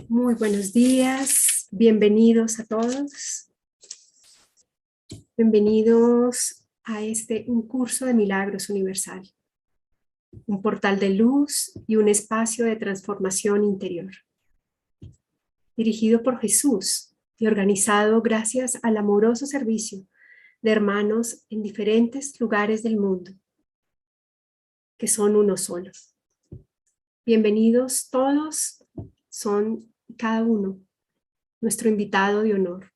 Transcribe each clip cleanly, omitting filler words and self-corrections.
Muy buenos días, bienvenidos a todos. Bienvenidos a un curso de milagros universal, un portal de luz y un espacio de transformación interior. Dirigido por Jesús y organizado gracias al amoroso servicio de hermanos en diferentes lugares del mundo, que son uno solo. Bienvenidos todos, son cada uno nuestro invitado de honor.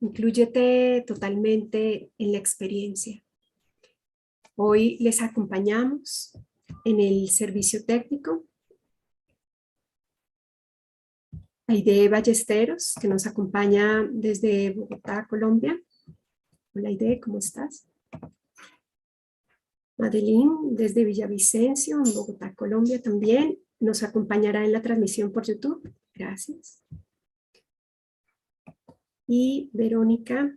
Inclúyete totalmente en la experiencia. Hoy les acompañamos en el servicio técnico Aide Ballesteros, que nos acompaña desde Bogotá, Colombia. Hola Aide, ¿cómo estás? Madeline, desde Villavicencio, en Bogotá, Colombia también. Nos acompañará en la transmisión por YouTube. Gracias. Y Verónica.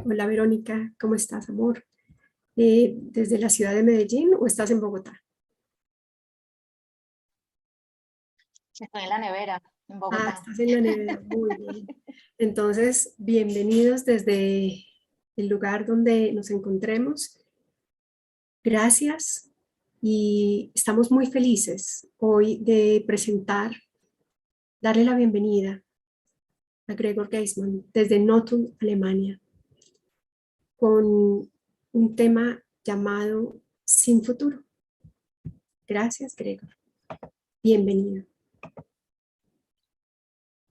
Hola Verónica, ¿cómo estás, amor? ¿Desde la ciudad de Medellín o estás en Bogotá? Estoy en la nevera, en Bogotá. Ah, estás en la nevera, muy bien. Entonces, bienvenidos desde el lugar donde nos encontremos. Gracias y estamos muy felices hoy de darle la bienvenida a Gregor Geissmann desde Nottuln, Alemania, con un tema llamado Sin Futuro. Gracias, Gregor. Bienvenido.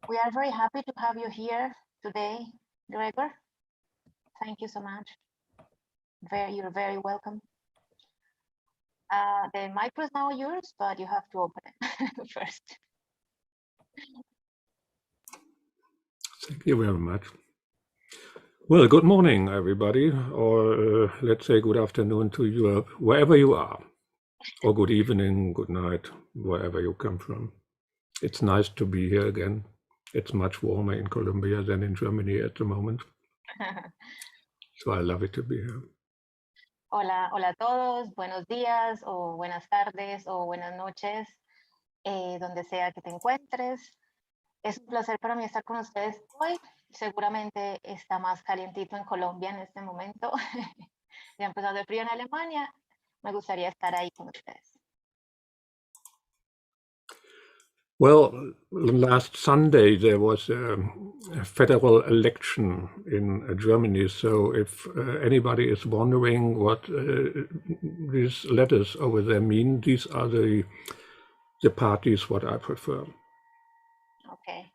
We are very happy to have you here today, Gregor. Thank you so much. You're very welcome. The micro is now yours, but you have to open it first. Thank you very much. Well, good morning, everybody, or let's say good afternoon to you, wherever you are, or good evening, good night, wherever you come from. It's nice to be here again. It's much warmer in Colombia than in Germany at the moment. So I love it to be here. Hola a todos, buenos días, o buenas tardes, o buenas noches, donde sea que te encuentres. Es un placer para mí estar con ustedes hoy. Seguramente está más calientito en Colombia en este momento. Ya empezó a hacer frío en Alemania. Me gustaría estar ahí con ustedes. Well, last Sunday there was a federal election in Germany. So if anybody is wondering what these letters over there mean, these are the parties what I prefer. Okay.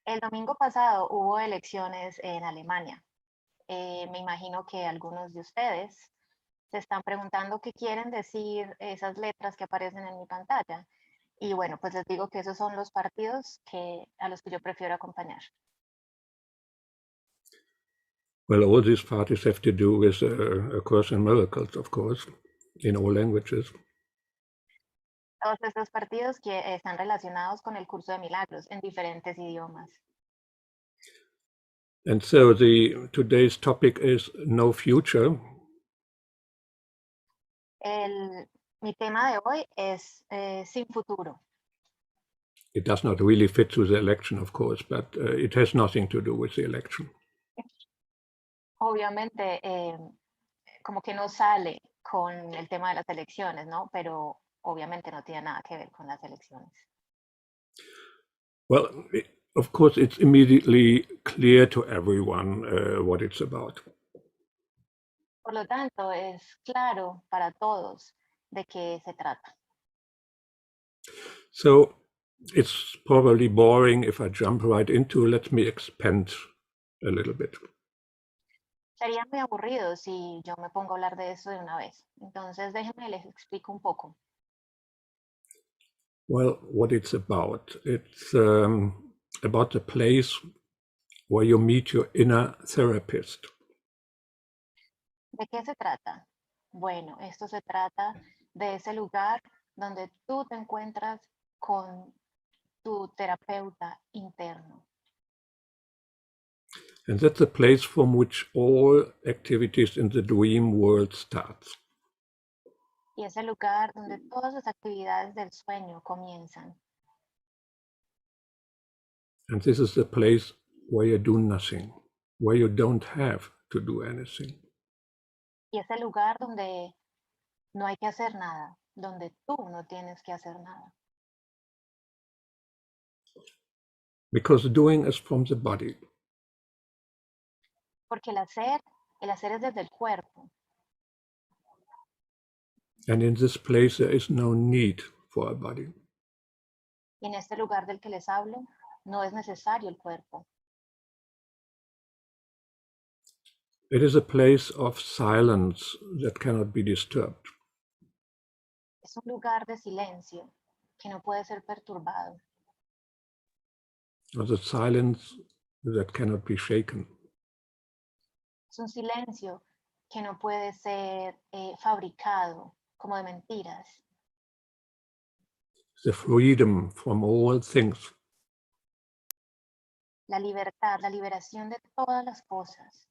El domingo pasado hubo elecciones en Alemania. Me imagino que algunos de ustedes se están preguntando qué quieren decir esas letras que aparecen en mi pantalla. Y bueno, pues les digo que esos son los partidos a los que yo prefiero acompañar. Well, all these parties have to do with A Course in Miracles, of course, in all languages. Todos estos partidos que están relacionados con el curso de milagros en diferentes idiomas. And so today's topic is no future. Mi tema de hoy es sin futuro. It does not really fit to the election, of course, but it has nothing to do with the election. Obviamente, como que no sale con el tema de las elecciones, ¿no? Pero obviamente no tiene nada que ver con las elecciones. Well, of course, it's immediately clear to everyone what it's about. Por lo tanto, es claro para todos de qué se trata. So it's probably boring if I jump right into. Let me expand a little bit. Sería muy aburrido si yo me pongo a hablar de eso de una vez. Entonces, déjenme les explico un poco. Well, what it's about the place where you meet your inner therapist. ¿De qué se trata? Bueno, esto se trata de ese lugar donde tú te encuentras con tu terapeuta interno. And that's the place from which all activities in the dream world start. Y es el lugar donde todas las actividades del sueño comienzan. And this is the place where you do nothing, where you don't have to do anything. Y es el lugar donde no hay que hacer nada, donde tú no tienes que hacer nada. Because doing is from the body. Porque el hacer es desde el cuerpo. And in this place there is no need for a body. Y en este lugar del que les hablo, no es necesario el cuerpo. It is a place of silence that cannot be disturbed. Es un lugar de silencio que no puede ser perturbado. Or the silence that cannot be shaken. Es un silencio que no puede ser fabricado como de mentiras. The freedom from all things. La libertad, la liberación de todas las cosas.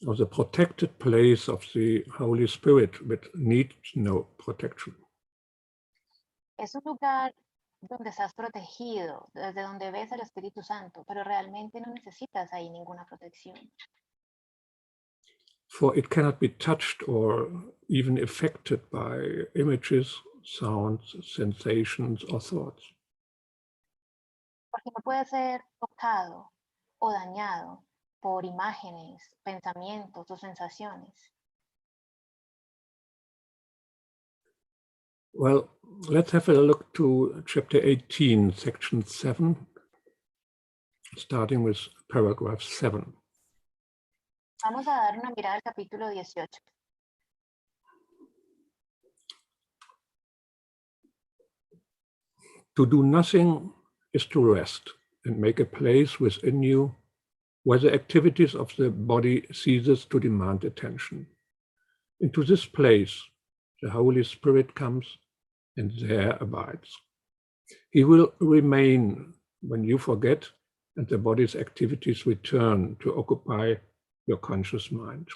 Or the protected place of the Holy Spirit that needs no protection. Es un lugar donde estás protegido, desde donde ves al Espíritu Santo, pero realmente no necesitas ahí ninguna protección. For it cannot be touched or even affected by images, sounds, sensations, or thoughts. Porque no puede ser tocado o dañado por imágenes, pensamientos o sensaciones. Well, let's have a look to chapter 18, section 7, starting with paragraph 7. Vamos a dar una mirada al capítulo 18. To do nothing is to rest and make a place within you where the activities of the body ceases to demand attention. Into this place, the Holy Spirit comes and there abides. He will remain when you forget and the body's activities return to occupy your conscious mind.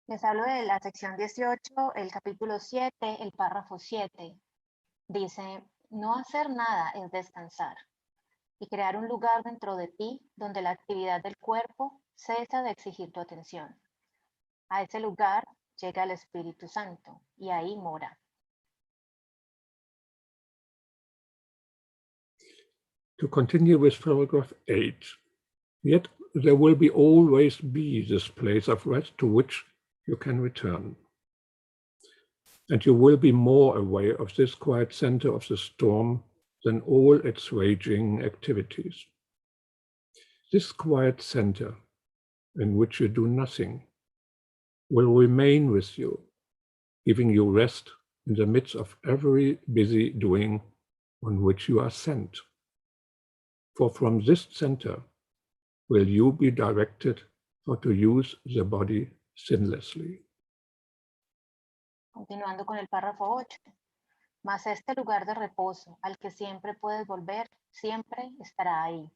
Les hablo de la sección 18, el capítulo 7, el párrafo 7. Dice, no hacer nada es descansar y crear un lugar dentro de ti donde la actividad del cuerpo cesa de exigir tu atención. A ese lugar llega el Espíritu Santo y ahí mora. To continue with paragraph 8, yet there will always be this place of rest to which you can return. And you will be more aware of this quiet center of the storm than all its raging activities. This quiet center, in which you do nothing, will remain with you, giving you rest in the midst of every busy doing on which you are sent. For from this center will you be directed how to use the body sinlessly. Continuando con el párrafo 8. Mas este lugar de reposo al que siempre puedes volver, siempre estará ahí.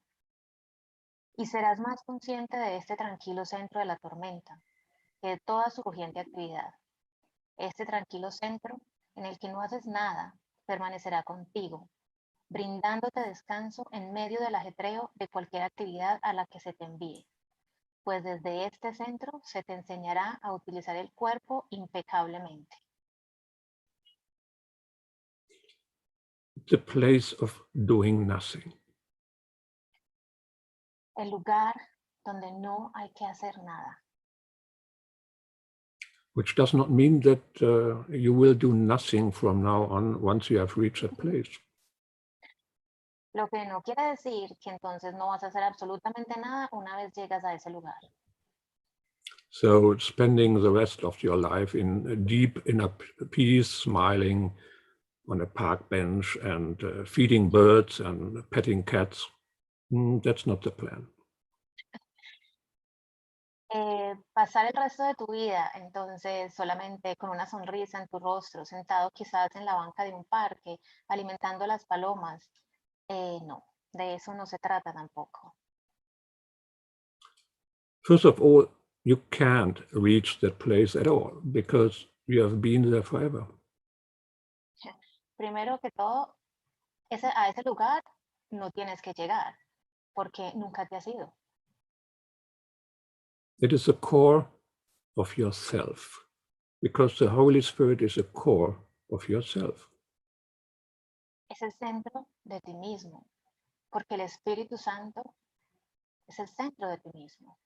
Y serás más consciente de este tranquilo centro de la tormenta, que de toda su urgente actividad. Este tranquilo centro, en el que no haces nada, permanecerá contigo, brindándote descanso en medio del ajetreo de cualquier actividad a la que se te envíe. Pues desde este centro se te enseñará a utilizar el cuerpo impecablemente. The place of doing nothing. El lugar donde no hay que hacer nada. Which does not mean that you will do nothing from now on once you have reached that place. Lo que no quiere decir que entonces no vas a hacer absolutamente nada una vez llegas a ese lugar. So spending the rest of your life in deep inner peace, smiling on a park bench and feeding birds and petting cats, that's not the plan. Pasar el resto de tu vida entonces solamente con una sonrisa en tu rostro, sentado quizás en la banca de un parque, alimentando las palomas, no, de eso no se trata tampoco. First of all, you can't reach that place at all because you have been there forever. Primero que todo, A ese lugar no tienes que llegar, porque nunca te has ido. It is the core of yourself, because the Holy Spirit is the core of yourself. Es el centro de ti mismo, porque el Espíritu Santo es el centro de ti mismo.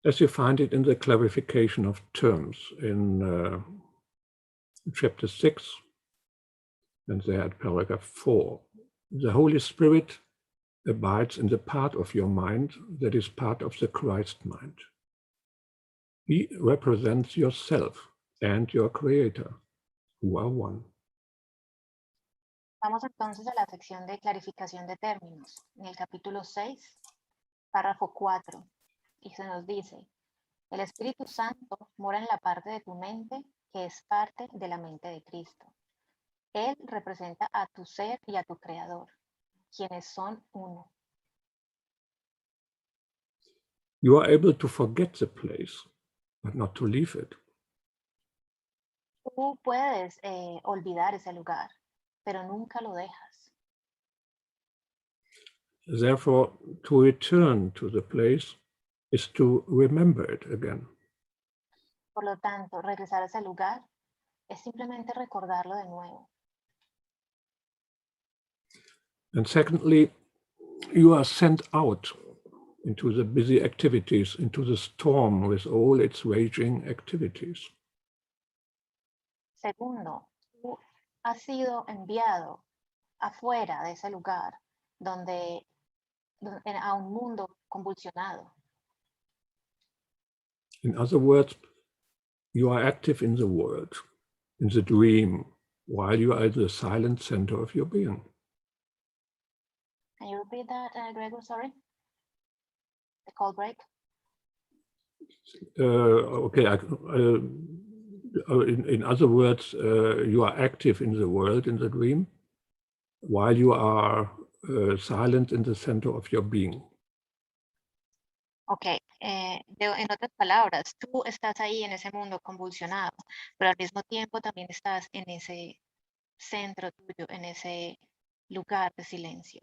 As you find it in the clarification of terms in chapter 6, and there at paragraph 4, the Holy Spirit abides in the part of your mind that is part of the Christ mind. He represents yourself and your Creator, who are one. Vamos entonces a la sección de clarificación de términos, en el capítulo 6, párrafo 4, y se nos dice, el Espíritu Santo mora en la parte de tu mente que es parte de la mente de Cristo. Él representa a tu ser y a tu Creador, quienes son uno. You are able to forget the place, but not to leave it. Tú puedes olvidar ese lugar, pero nunca lo dejas. Therefore, to return to the place is to remember it again. Por lo tanto, regresar a ese lugar es simplemente recordarlo de nuevo. And secondly, you are sent out into the busy activities, into the storm with all its raging activities. Segundo, tú has sido enviado afuera de ese lugar a un mundo convulsionado. In other words, you are active in the world, in the dream, while you are at the silent center of your being. Can you repeat that, Gregor? Sorry? The call break? In other words, you are active in the world, in the dream, while you are silent in the center of your being. Ok, en otras palabras, tú estás ahí en ese mundo convulsionado, pero al mismo tiempo también estás en ese centro tuyo, en ese lugar de silencio.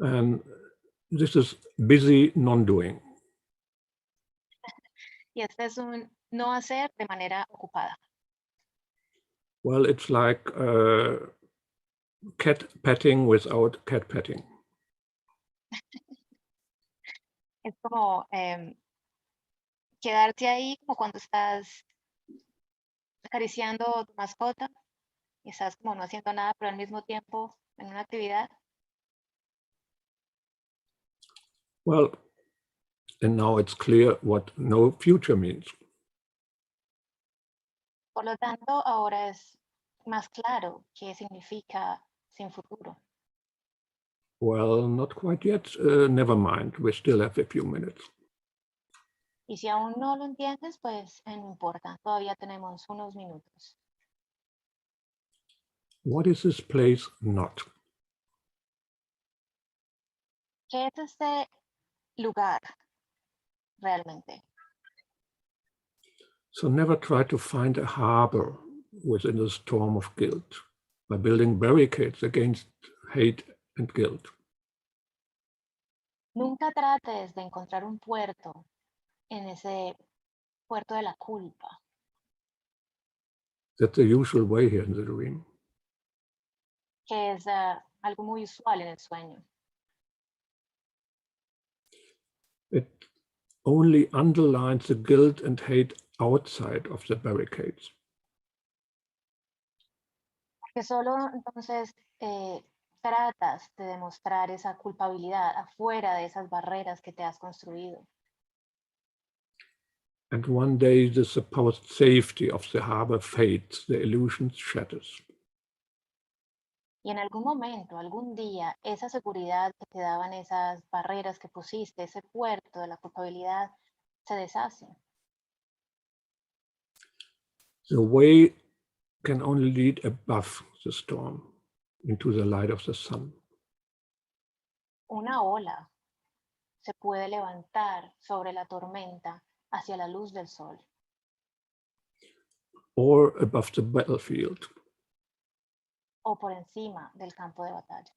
And this is busy non-doing. Y este es un no hacer de manera ocupada. Well, it's like cat petting without cat petting. Es como quedarte ahí como cuando estás acariciando tu mascota y estás como no haciendo nada, pero al mismo tiempo en una actividad. Well, and now it's clear what no future means. Por lo tanto, ahora es más claro qué significa sin futuro. Well, not quite yet. Never mind. We still have a few minutes. Y si aún no lo entiendes, pues no importa, todavía tenemos unos minutos. What is this place not? ¿Qué es este lugar realmente? So never try to find a harbor within the storm of guilt by building barricades against hate and guilt. Nunca trates de encontrar un puerto en ese puerto de la culpa. That's the usual way here in the dream. Que es algo muy usual en el sueño. It only underlines the guilt and hate outside of the barricades. Que solo entonces tratas de demostrar esa culpabilidad afuera de esas barreras que te has construido. And one day the supposed safety of the harbor fades, the illusion shatters. Y en algún momento, algún día, esa seguridad que te daban esas barreras que pusiste, ese puerto de la culpabilidad, se deshace. The way can only lead above the storm into the light of the sun. Una ola se puede levantar sobre la tormenta hacia la luz del sol. or above the battlefield. O por encima del campo de batalla.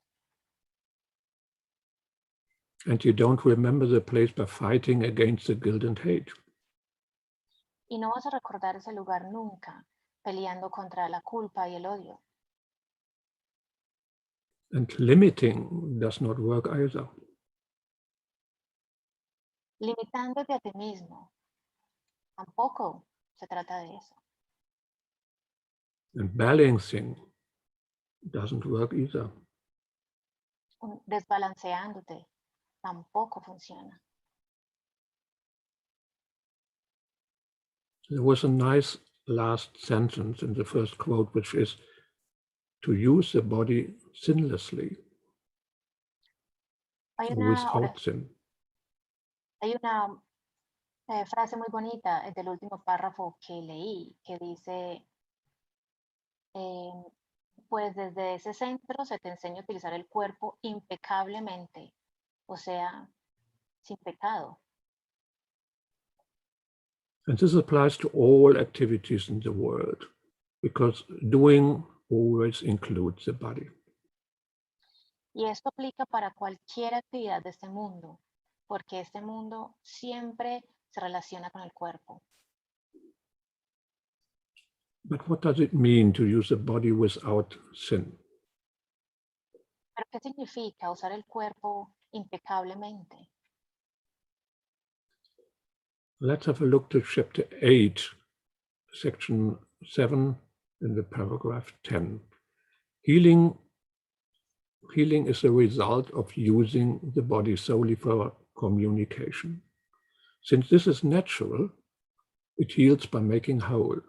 And you don't remember the place by fighting against the guilt and hate. Y no vas a recordar ese lugar nunca, peleando contra la culpa y el odio. And limiting does not work either. Limitándote a ti mismo. Tampoco se trata de eso. And balancing doesn't work either. Desbalanceándote. Tampoco funciona. There was a nice last sentence in the first quote, which is to use the body sinlessly, Hay or una, without sin. hay una frase muy bonita del último párrafo que leí, que dice, pues desde ese centro se te enseña a utilizar el cuerpo impecablemente, o sea, sin pecado. And this applies to all activities in the world, because doing always includes the body. Y esto aplica para cualquier actividad de este mundo, porque este mundo siempre se relaciona con el cuerpo. But what does it mean to use the body without sin? ¿Pero qué significa usar el cuerpo impecablemente? Let's have a look to chapter 8, section 7, in the paragraph 10. Healing is the result of using the body solely for communication. Since this is natural, it heals by making whole,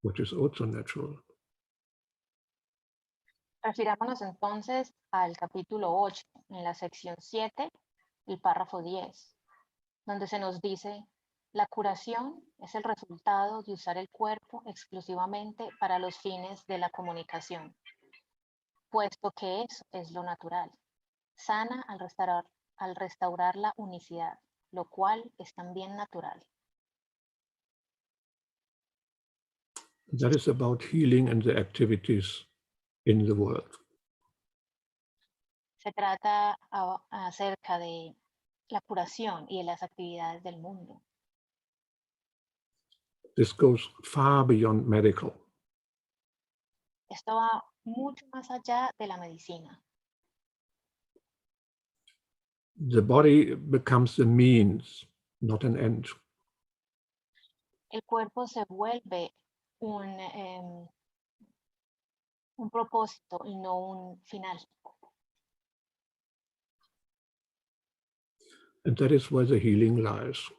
which is also natural. Refirámonos entonces al capítulo 8, en la sección 7, el párrafo 10, donde se nos dice, la curación es el resultado de usar el cuerpo exclusivamente para los fines de la comunicación, puesto que eso es lo natural. Sana al restaurar la unicidad, lo cual es también natural. That is about healing and the activities in the world. Se trata acerca de la curación y de las actividades del mundo. This goes far beyond medical. Esto va mucho más allá de la medicina. The body becomes the means, not an end. El cuerpo se vuelve un propósito y no un final. And that is where the healing lies.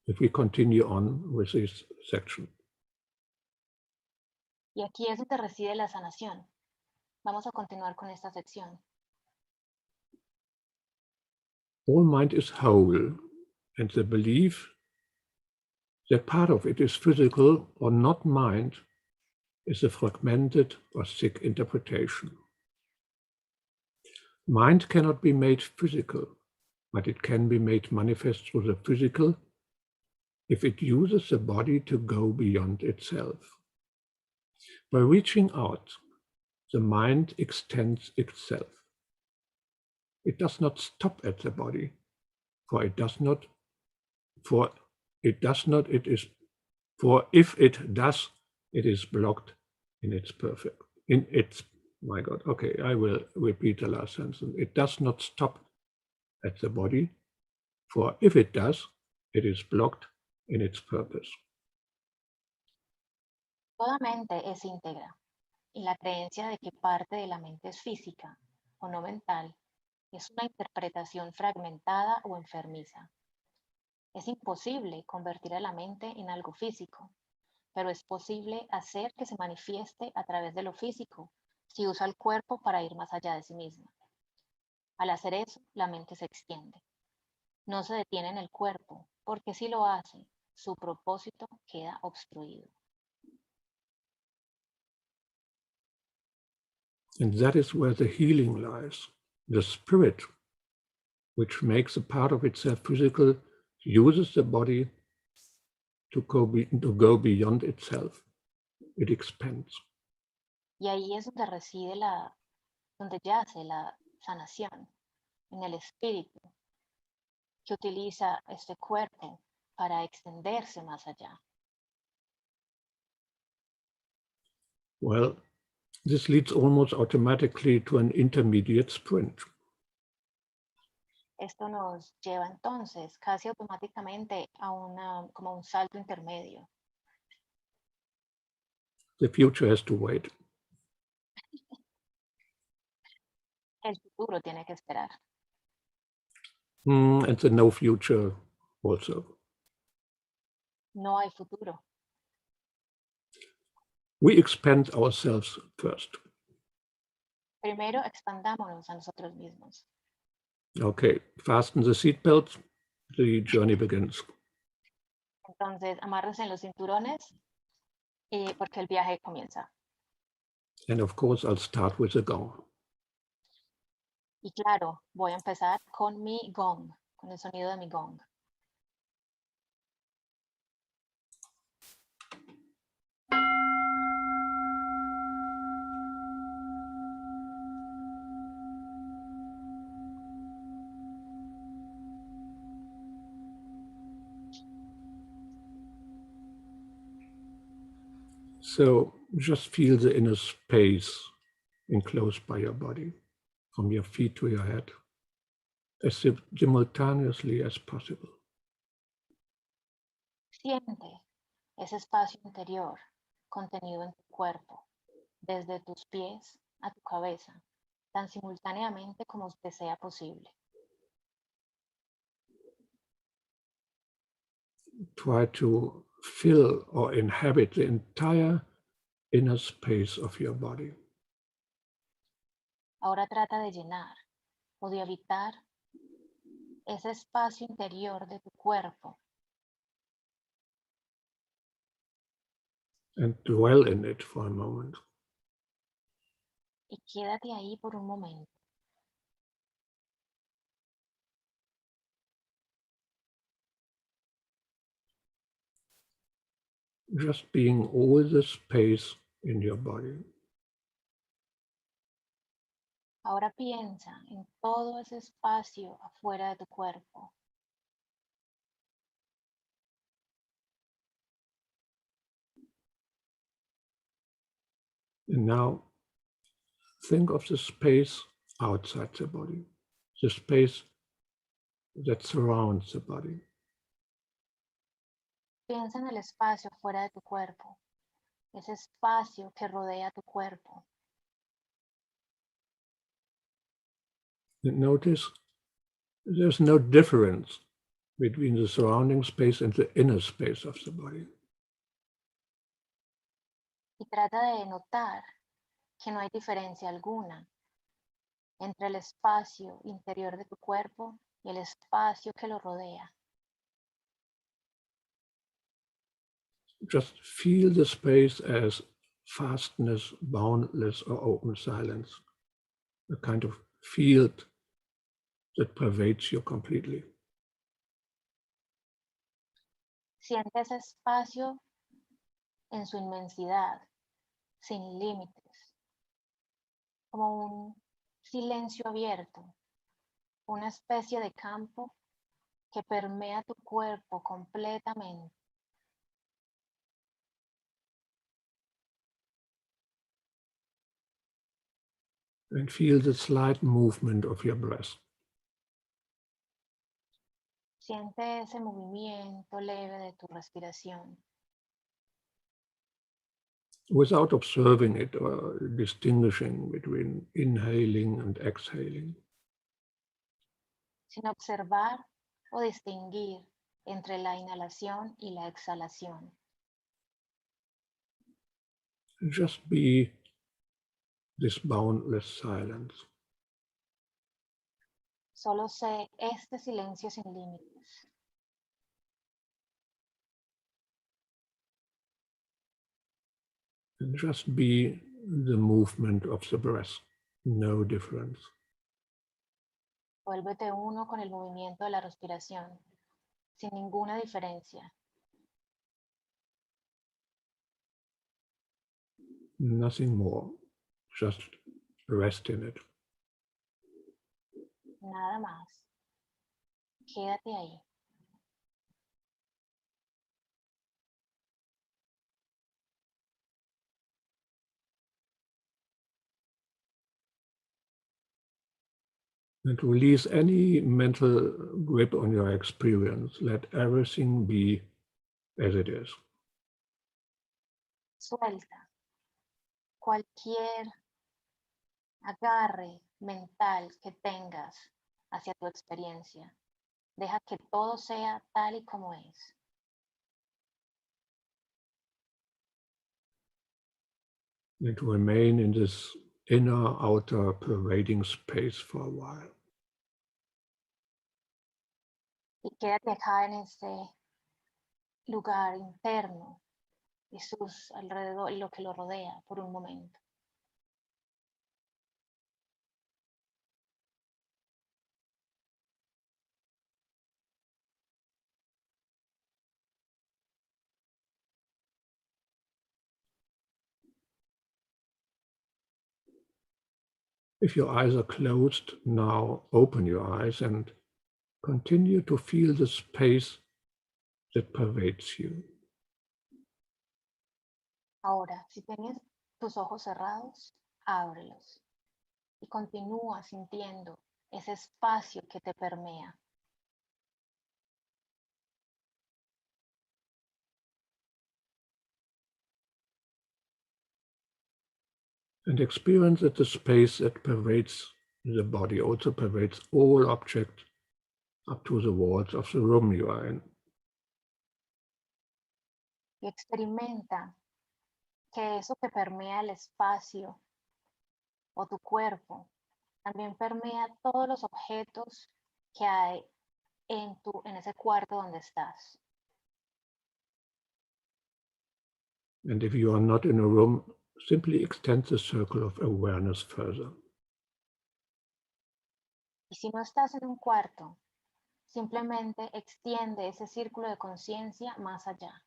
If we continue on with this section. Y aquí es donde reside la sanación. Vamos a continuar con esta sección. All mind is whole, and the belief that part of it is physical or not mind is a fragmented or sick interpretation. Mind cannot be made physical, but it can be made manifest through the physical if it uses the body to go beyond itself. By reaching out, the mind extends itself. It does not stop at the body, for if it does, it is blocked in its my God, okay, I will repeat the last sentence. It does not stop at the body, for if it does, it is blocked in its purpose. Toda mente es íntegra, y la creencia de que parte de la mente es física o no mental es una interpretación fragmentada o enfermiza. Es imposible convertir a la mente en algo físico, pero es posible hacer que se manifieste a través de lo físico si usa el cuerpo para ir más allá de sí misma. Al hacer eso, la mente se extiende. No se detiene en el cuerpo, porque si lo hace, su propósito queda obstruido. And that is where the healing lies. The spirit, which makes a part of itself physical, uses the body to go beyond itself. it expands. Y ahí es donde reside donde yace la sanación, en el espíritu, que utiliza este cuerpo para extenderse más allá. Well, this leads almost automatically to an intermediate sprint. Esto nos lleva entonces casi automáticamente a como un salto intermedio. The future has to wait. El futuro tiene que esperar. And the no future also. No hay futuro. We expand ourselves first. Primero expandámonos a nosotros mismos. Okay, fasten the seatbelts. The journey begins. Entonces, amárrense en los cinturones porque el viaje comienza. And of course, I'll start with the gong. Y claro, voy a empezar con mi gong, con el sonido de mi gong. So just feel the inner space enclosed by your body, from your feet to your head, as simultaneously as possible. Siente ese espacio interior contenido en tu cuerpo, desde tus pies a tu cabeza, tan simultáneamente como te sea posible. Try to fill or inhabit the entire inner space of your body. Ahora trata de llenar o de habitar ese espacio interior de tu cuerpo And dwell in it for a moment. y quédate ahí por un momento. Just being all the space in your body. Ahora piensa en todo ese espacio afuera de tu cuerpo. And now think of the space outside the body, the space that surrounds the body. Piensa en el espacio fuera de tu cuerpo, ese espacio que rodea tu cuerpo. And notice there's no difference between the surrounding space and the inner space of the body. Y trata de notar que no hay diferencia alguna entre el espacio interior de tu cuerpo y el espacio que lo rodea. Just feel the space as vastness, boundless, or open silence, a kind of field that pervades you completely. Siente ese espacio en su inmensidad, sin límites, como un silencio abierto, una especie de campo que permea tu cuerpo completamente. And feel the slight movement of your breath. Siente ese movimiento leve de tu respiración, Without observing it or distinguishing between inhaling and exhaling. sin observar o distinguir entre la inhalación y la exhalación. Just be this boundless silence. Solo sé este silencio sin límites. And just be the movement of the breath, no difference. Vuélvete uno con el movimiento de la respiración, sin ninguna diferencia. Nothing more. Just rest in it. Nada más. Quédate ahí. And release any mental grip on your experience. Let everything be as it is. Suelta cualquier agarre mental que tengas hacia tu experiencia. Deja que todo sea tal y como es. And to remain in this inner, outer, pervading space for a while. Y quédate acá en ese lugar interno y sus alrededor y lo que lo rodea por un momento. If your eyes are closed, now open your eyes and continue to feel the space that pervades you. Ahora, si tienes tus ojos cerrados, ábrelos y continúa sintiendo ese espacio que te permea. And experience that the space that pervades the body also pervades all objects up to the walls of the room you are in. Y experimenta que eso que permea el espacio o tu cuerpo también permea todos los objetos que hay en ese cuarto donde estás. And if you are not in a room, simply extend the circle of awareness further. Y si no estás en un cuarto, simplemente extiende ese círculo de conciencia más allá.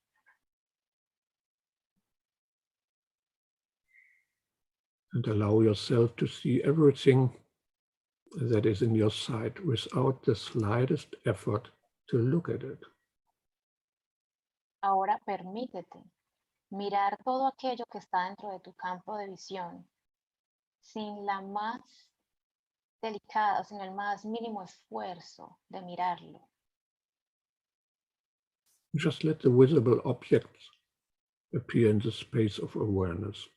And allow yourself to see everything that is in your sight without the slightest effort to look at it. Ahora permítete mirar todo aquello que está dentro de tu campo de visión sin la más delicada, sin el más mínimo esfuerzo de mirarlo. Just let the visible objects appear in the space of awareness.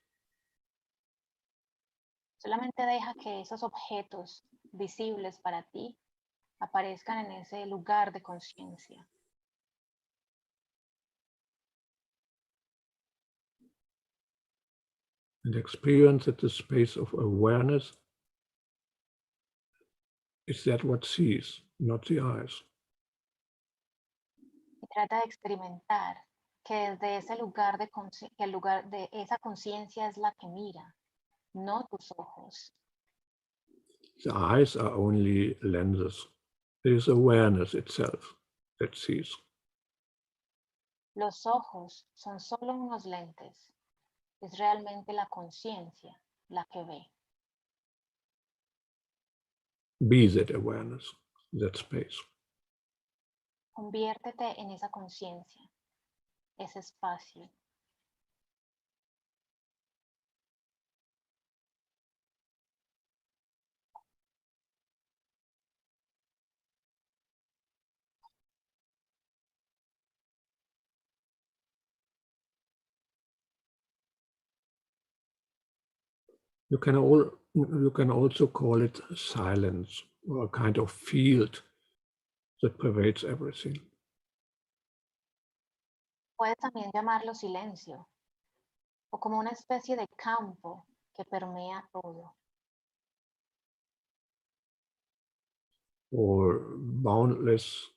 Solamente deja que esos objetos visibles para ti aparezcan en ese lugar de conciencia. And experience that the space of awareness is that what sees, not the eyes. Y trata de experimentar que desde ese lugar que el lugar de esa conciencia es la que mira, no tus ojos. The eyes are only lenses. It is awareness itself that sees. Los ojos son solo unos lentes. Es realmente la conciencia la que ve. Be that awareness, that space. Conviértete en esa conciencia, ese espacio. You can also call it silence, or a kind of field that pervades everything. Puedes también llamarlo silencio o como una especie de campo que permea todo. Or boundless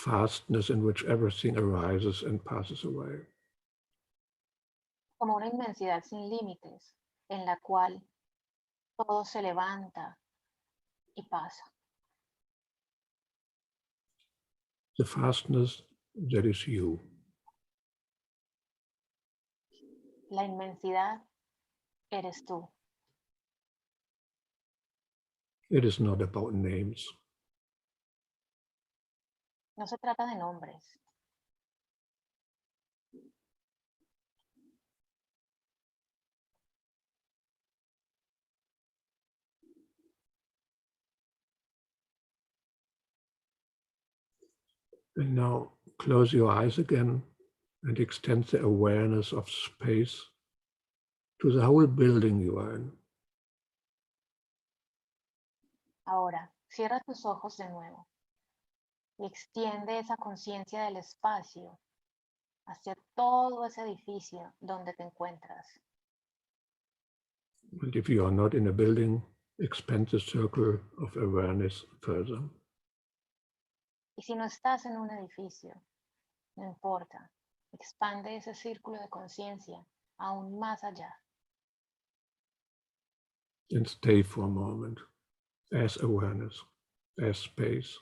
vastness in which everything arises and passes away. Como una inmensidad sin límites en la cual todo se levanta y pasa. The vastness that is you. La inmensidad eres tú. It is not about names. No se trata de nombres. And now close your eyes again and extend the awareness of space to the whole building you are in. Ahora, cierra tus ojos de nuevo y extiende esa conciencia del espacio hacia todo ese edificio donde te encuentras. And if you are not in a building, expand the circle of awareness further. Y si no estás en un edificio, no importa, expande ese círculo de conciencia aún más allá. And stay for a moment as awareness, as space,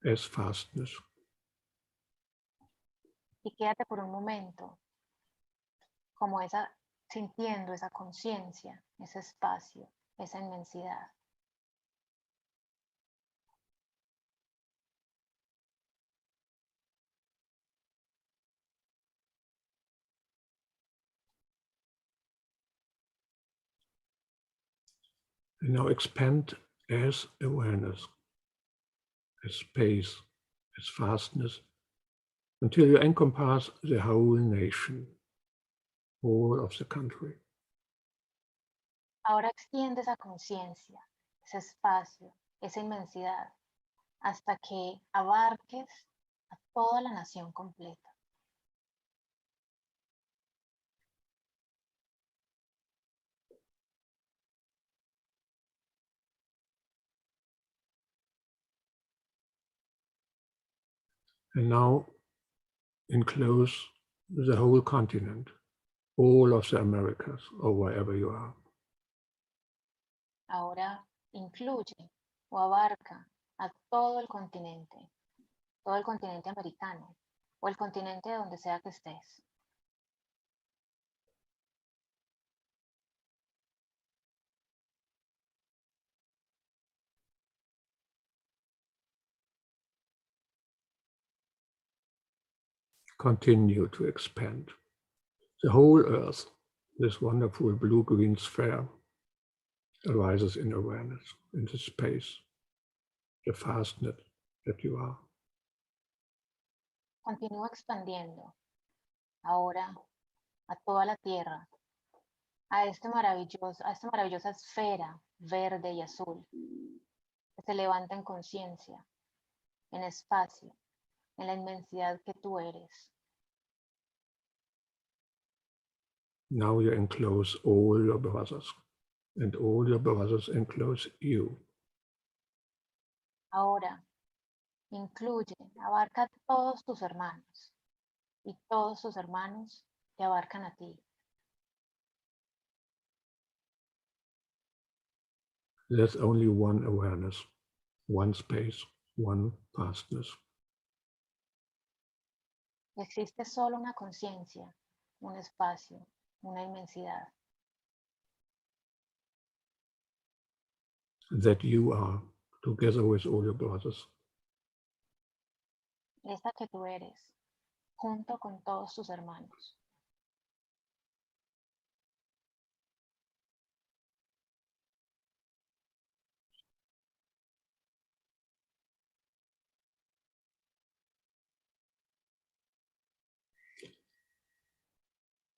as fastness. Y quédate por un momento como sintiendo esa conciencia, ese espacio, esa inmensidad. And now expand as awareness, as space, as fastness, until you encompass the whole nation, whole of the country. Ahora extiende esa conciencia, ese espacio, esa inmensidad, hasta que abarques a toda la nación completa. And now enclose the whole continent, all of the Americas, or wherever you are. Ahora incluye o abarca a todo el continente americano o el continente de donde sea que estés. Continue to expand. The whole earth, this wonderful blue-green sphere, arises in awareness, in the space, the fastness that you are. Continúa expandiendo ahora a toda la tierra, a esta maravillosa esfera verde y azul que se levanta en conciencia, en espacio, en la inmensidad que tú eres. Now you enclose all your brothers, and all your brothers enclose you. Ahora incluye, abarca a todos tus hermanos y todos tus hermanos te abarcan a ti. There's only one awareness, one space, one fastness. Existe solo una conciencia, un espacio, una inmensidad. That you are, together with all your brothers. Esta que tú eres, junto con todos tus hermanos.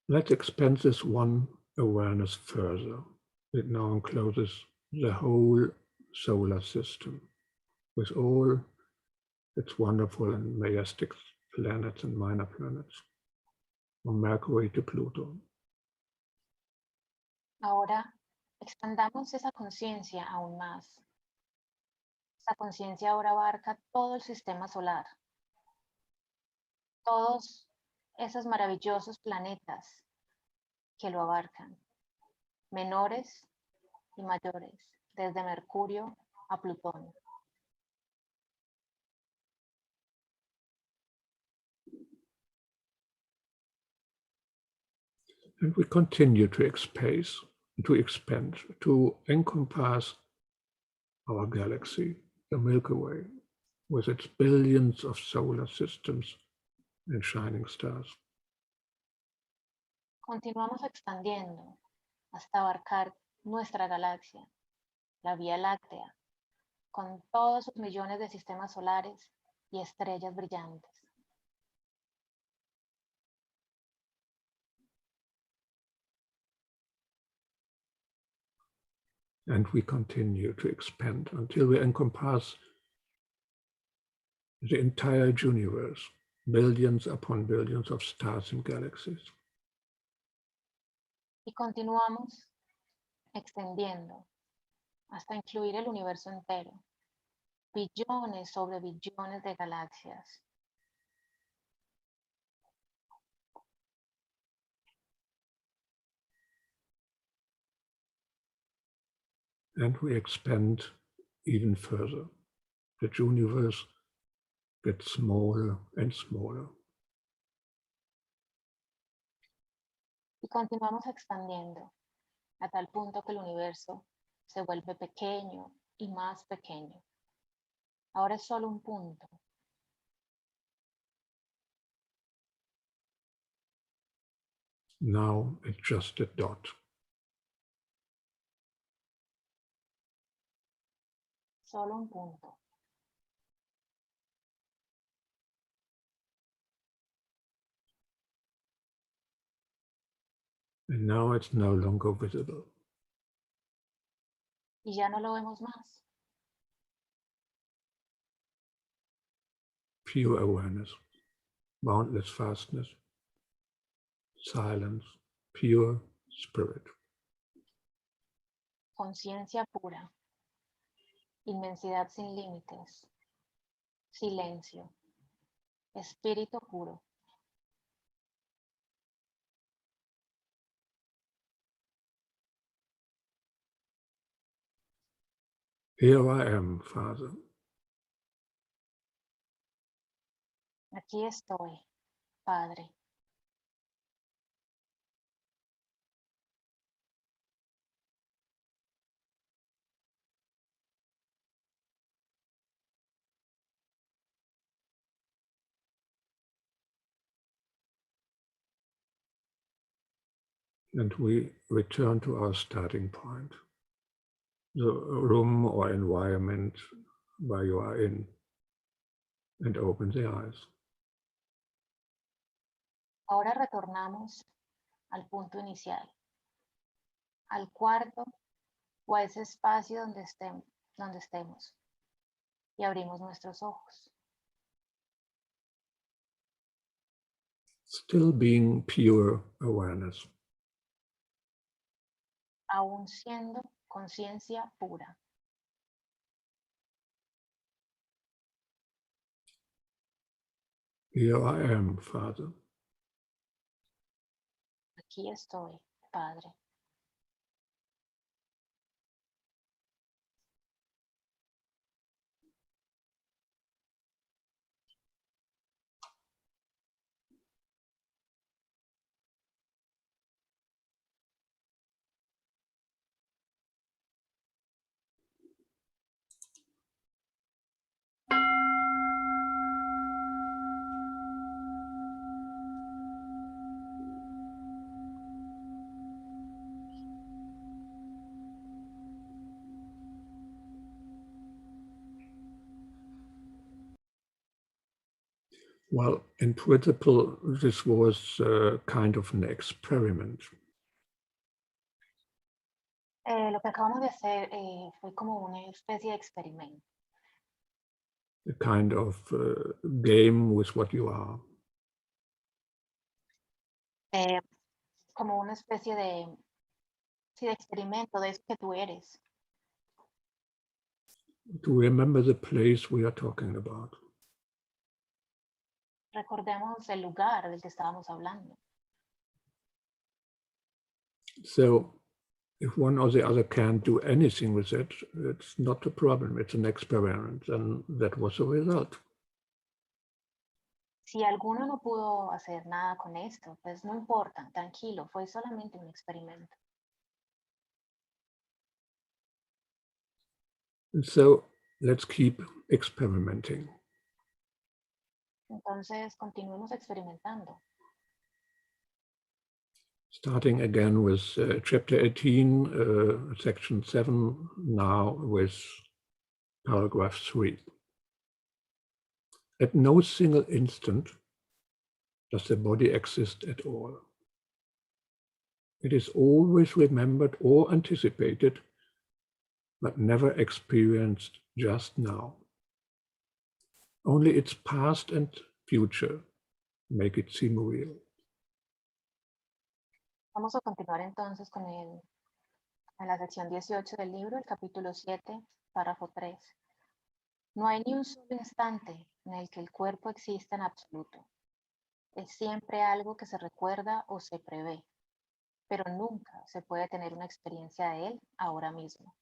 Let's expand this one awareness further. It now encloses the whole solar system with all its wonderful and majestic planets and minor planets, from Mercury to Pluto. Ahora expandamos esa conciencia aún más. Esa conciencia ahora abarca todo el sistema solar, todos esos maravillosos planetas que lo abarcan, menores y mayores, desde Mercurio a Plutón. And we continue to expand to expand, to encompass our galaxy, the Milky Way, with its billions of solar systems and shining stars. Continuamos expandiendo hasta abarcar nuestra galaxia, la Vía Láctea, con todos sus millones de sistemas solares y estrellas brillantes. And we continue to expand until we encompass the entire universe, billions upon billions of stars and galaxies. Y continuamos extendiendo hasta incluir el universo entero, billones sobre billones de galaxias. And we expand even further. The universe gets smaller and smaller. Y continuamos expandiendo a tal punto que el universo se vuelve pequeño y más pequeño. Ahora es solo un punto. Now it's just a dot. Solo un punto. And now it's no longer visible. Y ya no lo vemos más. Pure awareness, boundless vastness, silence, pure spirit. Conciencia pura. Inmensidad sin límites. Silencio. Espíritu puro. Here I am, Father. Aquí estoy, Padre. And we return to our starting point, the room or environment where you are in, and open the eyes. Ahora retornamos al punto inicial, al cuarto o a ese espacio donde estemos y abrimos nuestros ojos. Still being pure awareness. Aún siendo conciencia pura. Here I am, Father. Aquí estoy, Padre. Well, in principle, this was kind of an experiment. Lo que acabamos de hacer fue como una especie de experimento. A kind of game with what you are. Como una especie de experimento de eso que tú eres. To remember the place we are talking about. Recordemos el lugar del que estábamos hablando. So if one or the other can't do anything with it, it's not a problem. It's an experiment, and that was the result. Si alguno no pudo hacer nada con esto, pues no importa, tranquilo, fue solamente un experimento. And so let's keep experimenting. Entonces, continuemos experimentando. Starting again with chapter 18, section 7, now with paragraph 3. At no single instant does the body exist at all. It is always remembered or anticipated, but never experienced just now. Only its past and future make it seem real. Vamos a continuar entonces con en la sección 18 del libro, el capítulo 7, párrafo 3. No hay ni un solo instante en el que el cuerpo exista en absoluto. Es siempre algo que se recuerda o se prevé, pero nunca se puede tener una experiencia de él ahora mismo.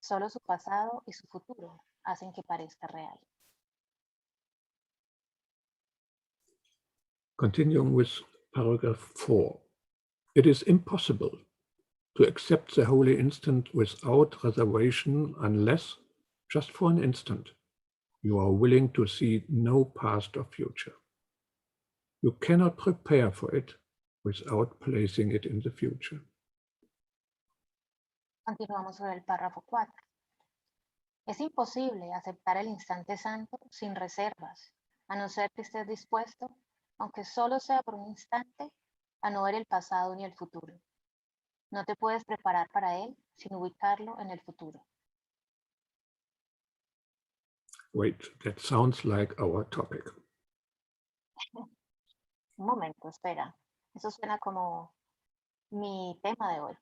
Solo su pasado y su futuro hacen que parezca real. Continuing with paragraph 4. It is impossible to accept the holy instant without reservation unless, just for an instant, you are willing to see no past or future. You cannot prepare for it without placing it in the future. Continuamos sobre el párrafo 4. Es imposible aceptar el instante santo sin reservas, a no ser que estés dispuesto, aunque solo sea por un instante, a no ver el pasado ni el futuro. No te puedes preparar para él sin ubicarlo en el futuro. Wait, that sounds like our topic. Un momento, espera. Eso suena como mi tema de hoy.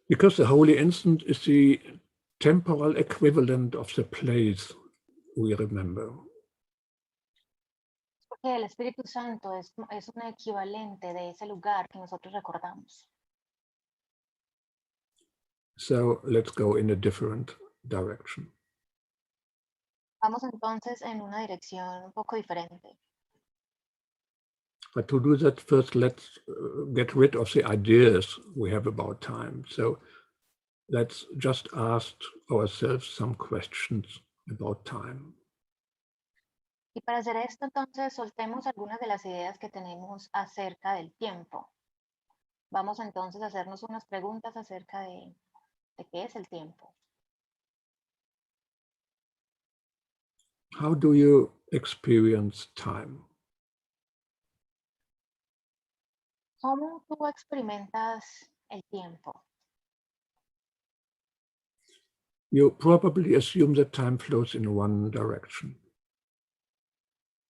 Because the holy instant is the temporal equivalent of the place we remember. Porque el Espíritu Santo es un equivalente de ese lugar que nosotros recordamos. So let's go in a different direction. Vamos entonces en una dirección un poco diferente. But to do that, first let's get rid of the ideas we have about time. So let's just ask ourselves some questions about time. Y para hacer esto, entonces, soltemos algunas de las ideas que tenemos acerca del tiempo. Vamos entonces a hacernos unas preguntas acerca de qué es el tiempo. How do you experience time? ¿Cómo tú experimentas el tiempo? You probably assume that time flows in one direction.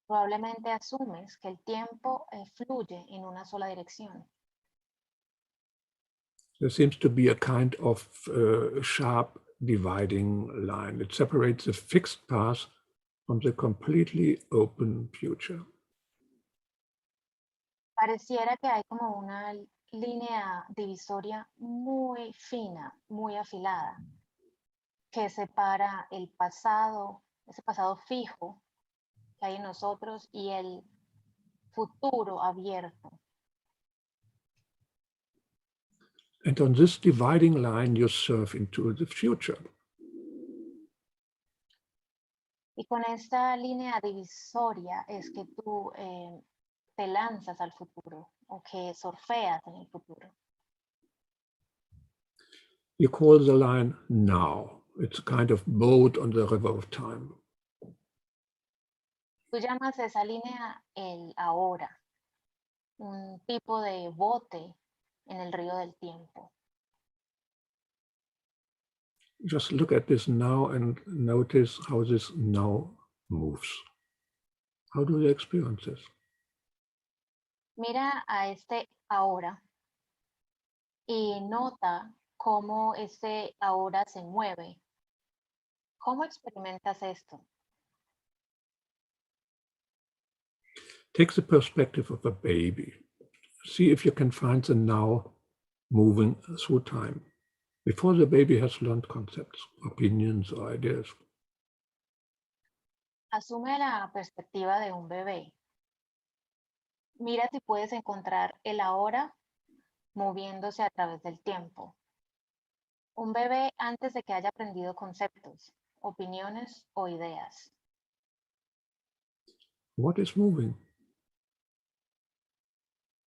Probablemente asumes que el tiempo fluye en una sola dirección. There seems to be a kind of sharp dividing line. It separates the fixed past from the completely open future. Pareciera que hay como una línea divisoria muy fina, muy afilada, que separa el pasado, ese pasado fijo que hay en nosotros y el futuro abierto. And on this dividing line, you surf into the future. Y con esta línea divisoria es que tú te lanzas al futuro o que surfeas en el futuro. You call the line now. It's a kind of boat on the river of time. Tú llamas a esa línea el ahora, un tipo de bote en el río del tiempo. Just look at this now and notice how this now moves. How do you experience this? Mira a este ahora y nota cómo ese ahora se mueve. ¿Cómo experimentas esto? Take the perspective of a baby. See if you can find the now moving through time, before the baby has learned concepts, opinions, or ideas. Asume la perspectiva de un bebé. Mira si puedes encontrar el ahora moviéndose a través del tiempo. Un bebé antes de que haya aprendido conceptos, opiniones o ideas. What is moving?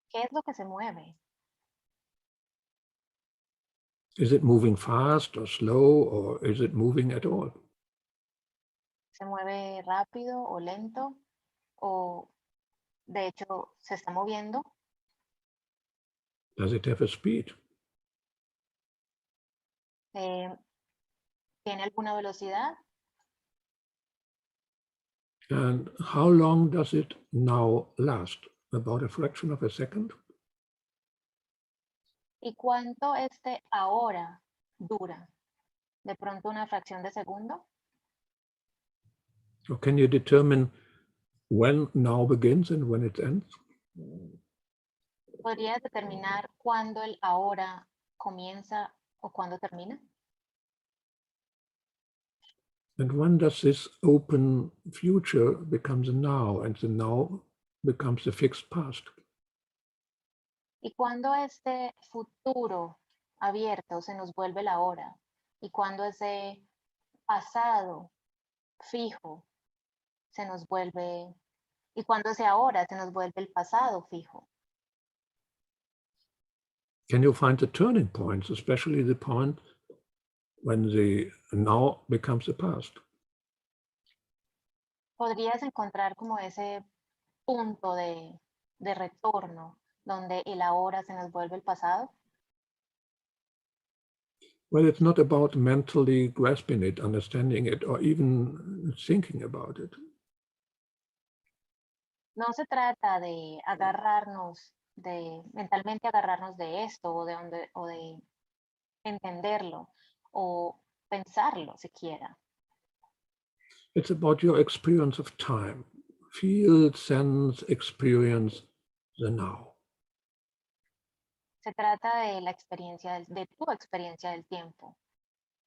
¿Qué es lo que se mueve? Is it moving fast or slow, or is it moving at all? ¿Se mueve rápido o lento? ¿O de hecho se está moviendo? Does it have a speed? ¿Tiene alguna velocidad? And how long does it now last? About a fraction of a second? ¿Y cuánto este ahora dura? ¿De pronto una fracción de segundo? Or can you determine when now begins and when it ends? ¿Podrías determinar cuándo el ahora comienza o cuándo termina? And when does this open future becomes a now, and the now becomes a fixed past? ¿Y cuándo este futuro abierto se nos vuelve el ahora? ¿Y cuándo ese pasado fijo se nos vuelve, y cuándo ese ahora se nos vuelve el pasado fijo? Can you find the turning points, especially the point when the now becomes the past? ¿Podrías encontrar como ese punto de retorno donde el ahora se nos vuelve el pasado? Well, it's not about mentally grasping it, understanding it, or even thinking about it. No se trata de agarrarnos, mentalmente agarrarnos de esto o de entenderlo o pensarlo siquiera. It's about your experience of time. Feel, sense, experience the now. Se trata de la experiencia, de tu experiencia del tiempo.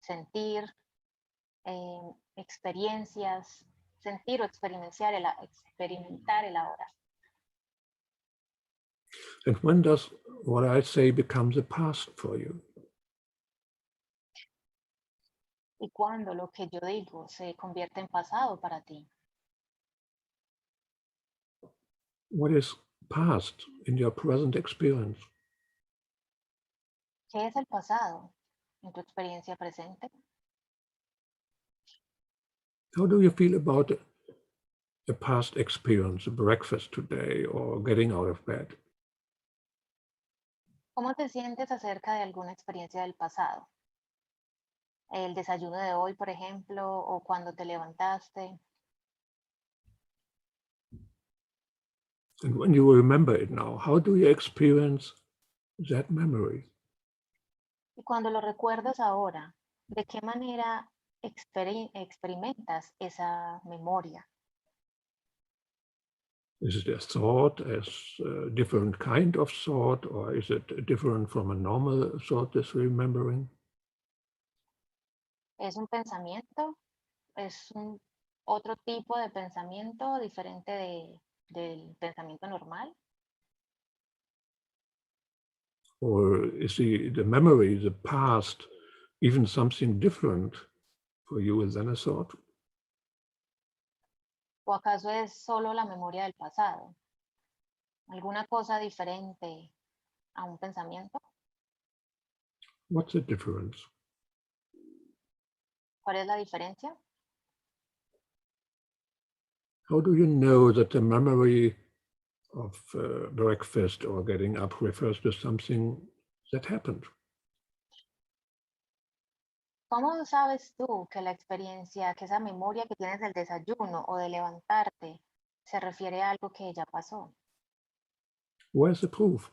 Sentir experiencias, sentir o experimentar el ahora. And when does what I say becomes a past for you? Y cuando lo que yo digo se convierte en pasado para ti. What is past in your present experience? ¿Qué es el pasado en tu experiencia presente? How do you feel about a past experience, a breakfast today, or getting out of bed? ¿Cómo te sientes acerca de alguna experiencia del pasado? El desayuno de hoy, por ejemplo, o cuando te levantaste. And when you remember it now, how do you experience that memory? Y cuando lo recuerdas ahora, ¿de qué manera experimentas esa memoria? Is it a thought, as a different kind of thought, or is it different from a normal thought, this remembering? ¿Es un pensamiento? ¿Es un otro tipo de pensamiento diferente del pensamiento normal? Or is the memory, the past, even something different for you than a thought? ¿O acaso es solo la memoria del pasado? ¿Alguna cosa diferente a un pensamiento? What's the difference? ¿Cuál es la diferencia? How do you know that the memory of breakfast or getting up refers to something that happened? ¿Cómo sabes tú que la experiencia, que esa memoria que tienes del desayuno o de levantarte se refiere a algo que ya pasó? Where's the proof?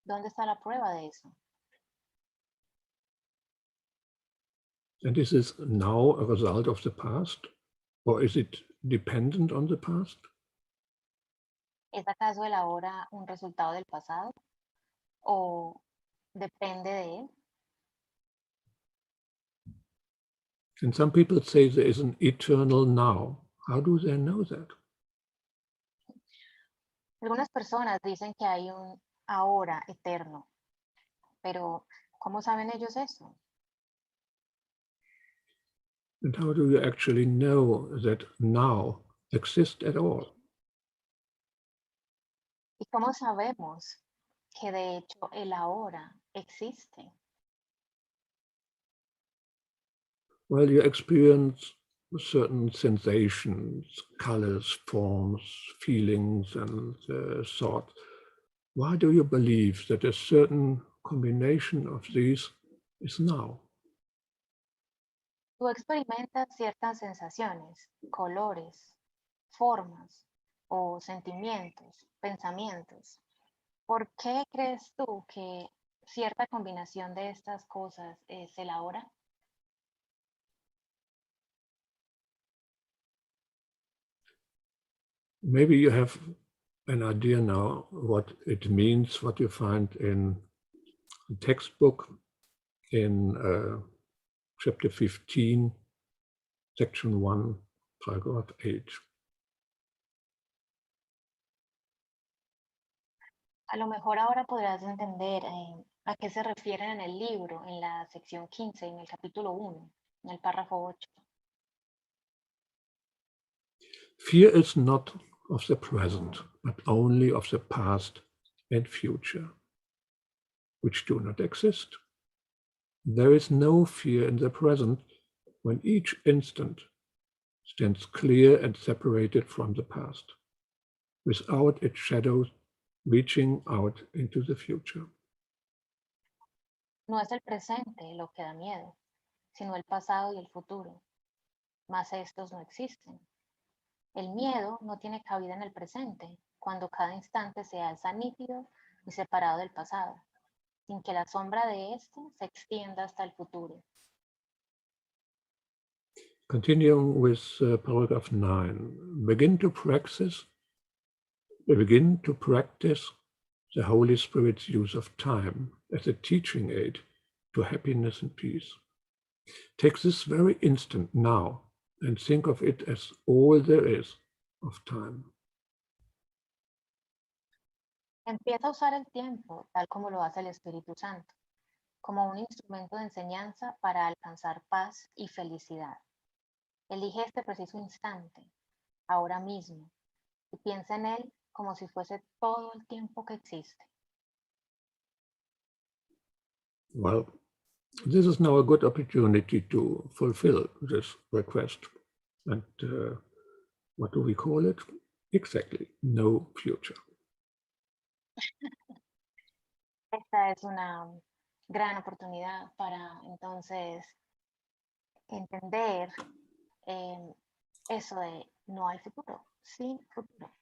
¿Dónde está la prueba de eso? And is this now a result of the past? Or is it dependent on the past? ¿Es acaso el ahora un resultado del pasado? ¿O depende de él? And some people say there is an eternal now. How do they know that? Algunas personas dicen que hay un ahora eterno, pero ¿Cómo saben ellos eso? And how do you actually know that now exists at all? ¿Y cómo sabemos que de hecho el ahora existe? Well, you experience certain sensations, colors, forms, feelings, and thoughts. Why do you believe that a certain combination of these is now? Tú experimentas ciertas sensaciones, colores, formas o sentimientos, pensamientos. ¿Por qué crees tú que cierta combinación de estas cosas es el ahora? Maybe you have an idea now what it means, what you find in the textbook in chapter 15, section 1, paragraph 8. A lo mejor ahora podrás entender a qué se refieren en el libro, en la sección 15, en el capítulo 1, en el párrafo 8. Fear is not of the present, but only of the past and future, which do not exist. There is no fear in the present when each instant stands clear and separated from the past, without its shadows reaching out into the future. No es el presente lo que da miedo, sino el pasado y el futuro. Mas estos no existen. El miedo no tiene cabida en el presente, cuando cada instante se alza nítido y separado del pasado, sin que la sombra de este se extienda hasta el futuro. Continuing with paragraph 9, begin to practice the Holy Spirit's use of time as a teaching aid to happiness and peace. Take this very instant now and think of it as all there is of time. Empieza a usar el tiempo tal como lo hace el Espíritu Santo, como un instrumento de enseñanza para alcanzar paz y felicidad. Elige este preciso instante, ahora mismo, y piensa en él como si fuese todo el tiempo que existe. Well, this is now a good opportunity to fulfill this request. And what do we call it? Exactly, no future. Esta es una gran oportunidad para entonces entender eso de no hay futuro, sin futuro.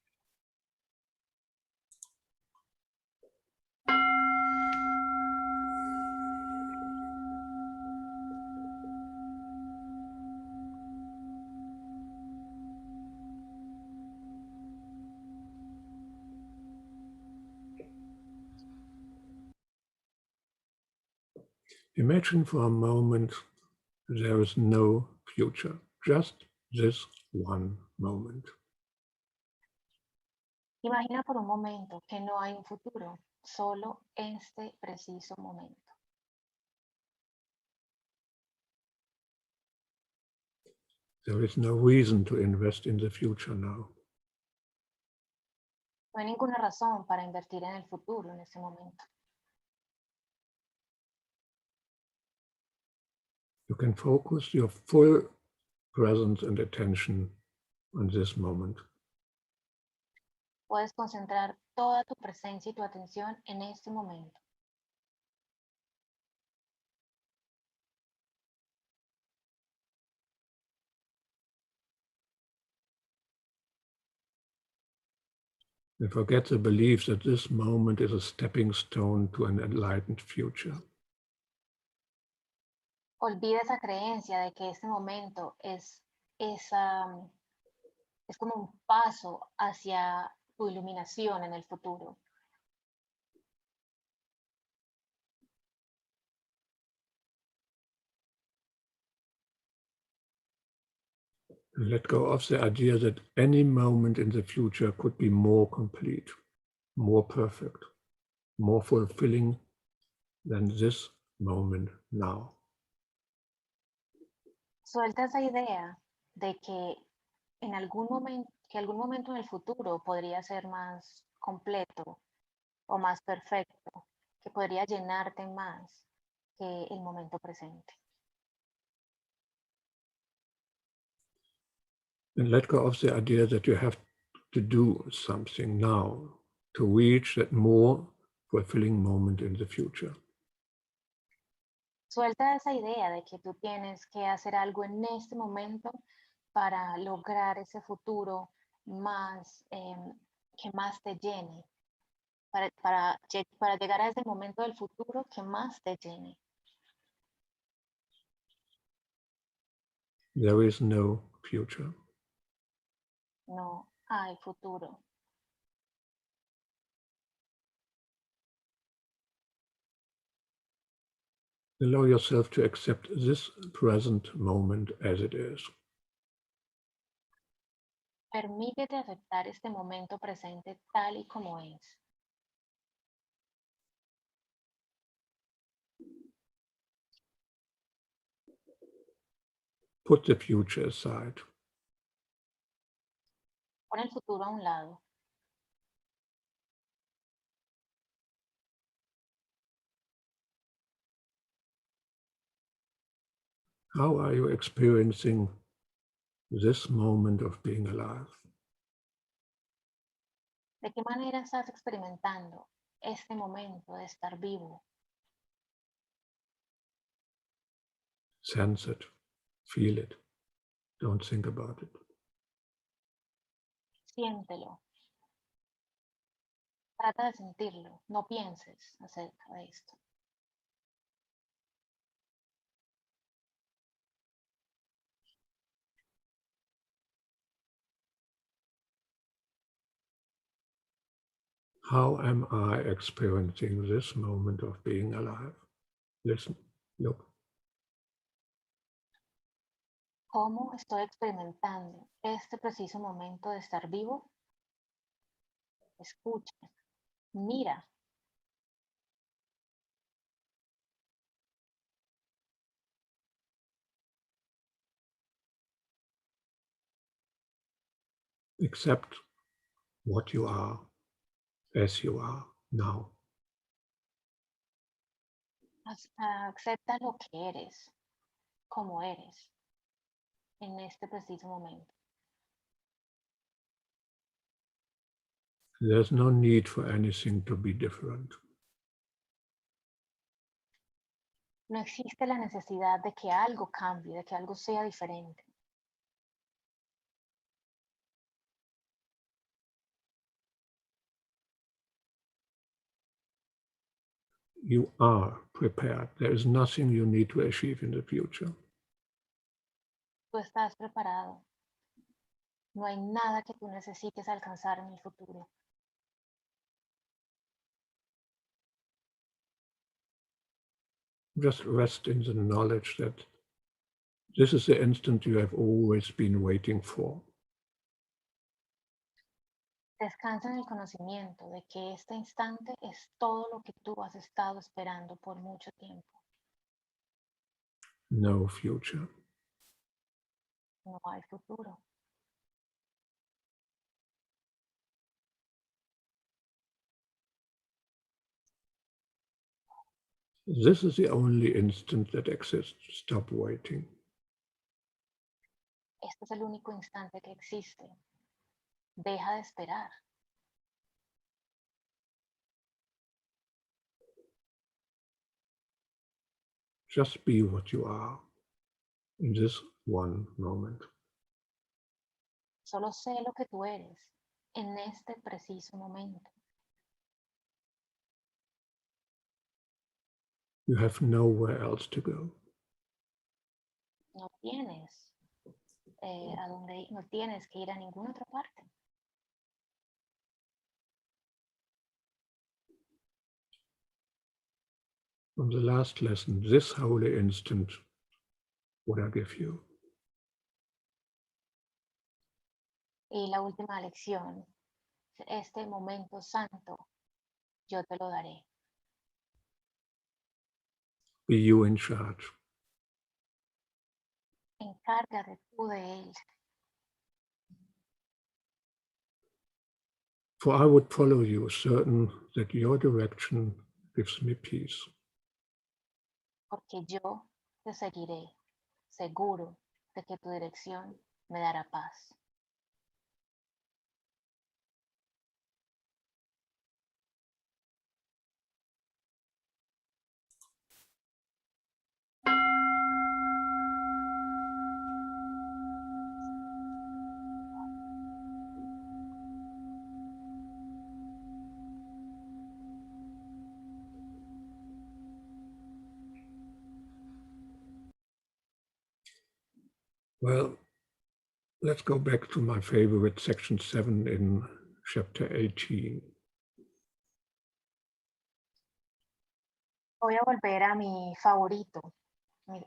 Imagine for a moment there is no future, just this one moment. Imagina por un momento que no hay un futuro, solo este preciso momento. There is no reason to invest in the future now. No hay ninguna razón para invertir en el futuro en este momento. You can focus your full presence and attention on this moment. Puedes concentrar toda tu presencia y tu atención en este momento. And forget the belief that this moment is a stepping stone to an enlightened future. Olvida esa creencia de que este momento es como un paso hacia tu iluminación en el futuro. And let go of the idea that any moment in the future could be more complete, more perfect, more fulfilling than this moment now. Suelta esa idea de que algún momento en el futuro podría ser más completo o más perfecto, que podría llenarte más que el momento presente. And let go of the idea that you have to do something now to reach that more fulfilling moment in the future. Suelta esa idea de que tú tienes que hacer algo en este momento para lograr ese futuro más, que más te llene, para llegar a ese momento del futuro que más te llene. There is no future. No hay futuro. Allow yourself to accept this present moment as it is. Permítete aceptar este momento presente tal y como es. Put the future aside. Pon el futuro a un lado. How are you experiencing this moment of being alive? ¿De qué manera estás experimentando este momento de estar vivo? Sense it, feel it, don't think about it. Siéntelo. Trata de sentirlo. No pienses acerca de esto. How am I experiencing this moment of being alive? Listen, look. ¿Cómo estoy experimentando este preciso momento de estar vivo? Escucha, mira. Accept what you are as you are now. Acepta lo que eres, como eres, en este preciso momento. There's no need for anything to be different. No existe la necesidad de que algo cambie, de que algo sea diferente. You are prepared. There is nothing you need to achieve in the future. Tú estás preparado. No hay nada que tú necesites alcanzar en el futuro. Just rest in the knowledge that this is the instant you have always been waiting for. Descansa en el conocimiento de que este instante es todo lo que tú has estado esperando por mucho tiempo. No future. No hay futuro. This is the only instant that exists. Stop waiting. Este es el único instante que existe. Deja de esperar. Just be what you are in this one moment. Solo sé lo que tú eres en este preciso momento. You have nowhere else to go. No tienes no tienes que ir a ninguna otra parte. From the last lesson, this holy instant would I give you. Y la última lección, este momento santo, yo te lo daré. Be you in charge. Encárgate tú de él. For I would follow you, certain that your direction gives me peace. Porque yo te seguiré, seguro de que tu dirección me dará paz. Well, let's go back to my favorite section 7 in chapter 18. Voy a volver a mi favorito,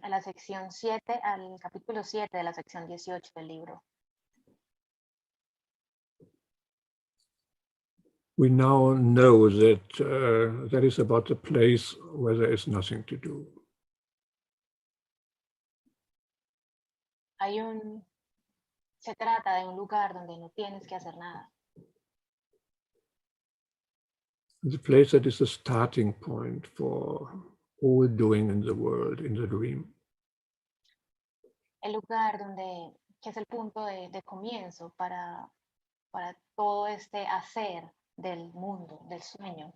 a la sección 7, al capítulo 7 de la sección 18 del libro. We now know that that is about the place where there is nothing to do. Se trata de un lugar donde no tienes que hacer nada. The place that is the starting point for all doing in the world, in the dream. El lugar que es el punto de comienzo para todo este hacer del mundo, del sueño.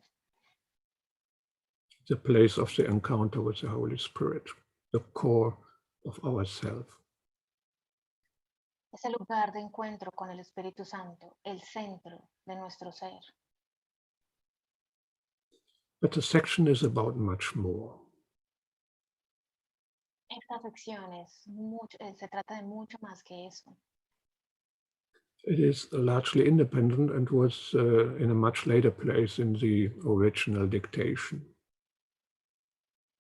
The place of the encounter with the Holy Spirit, the core of ourself. Es el lugar de encuentro con el Espíritu Santo, el centro de nuestro ser. But the section is about much more. Esta sección se trata de mucho más que eso. It is largely independent and was in a much later place in the original dictation.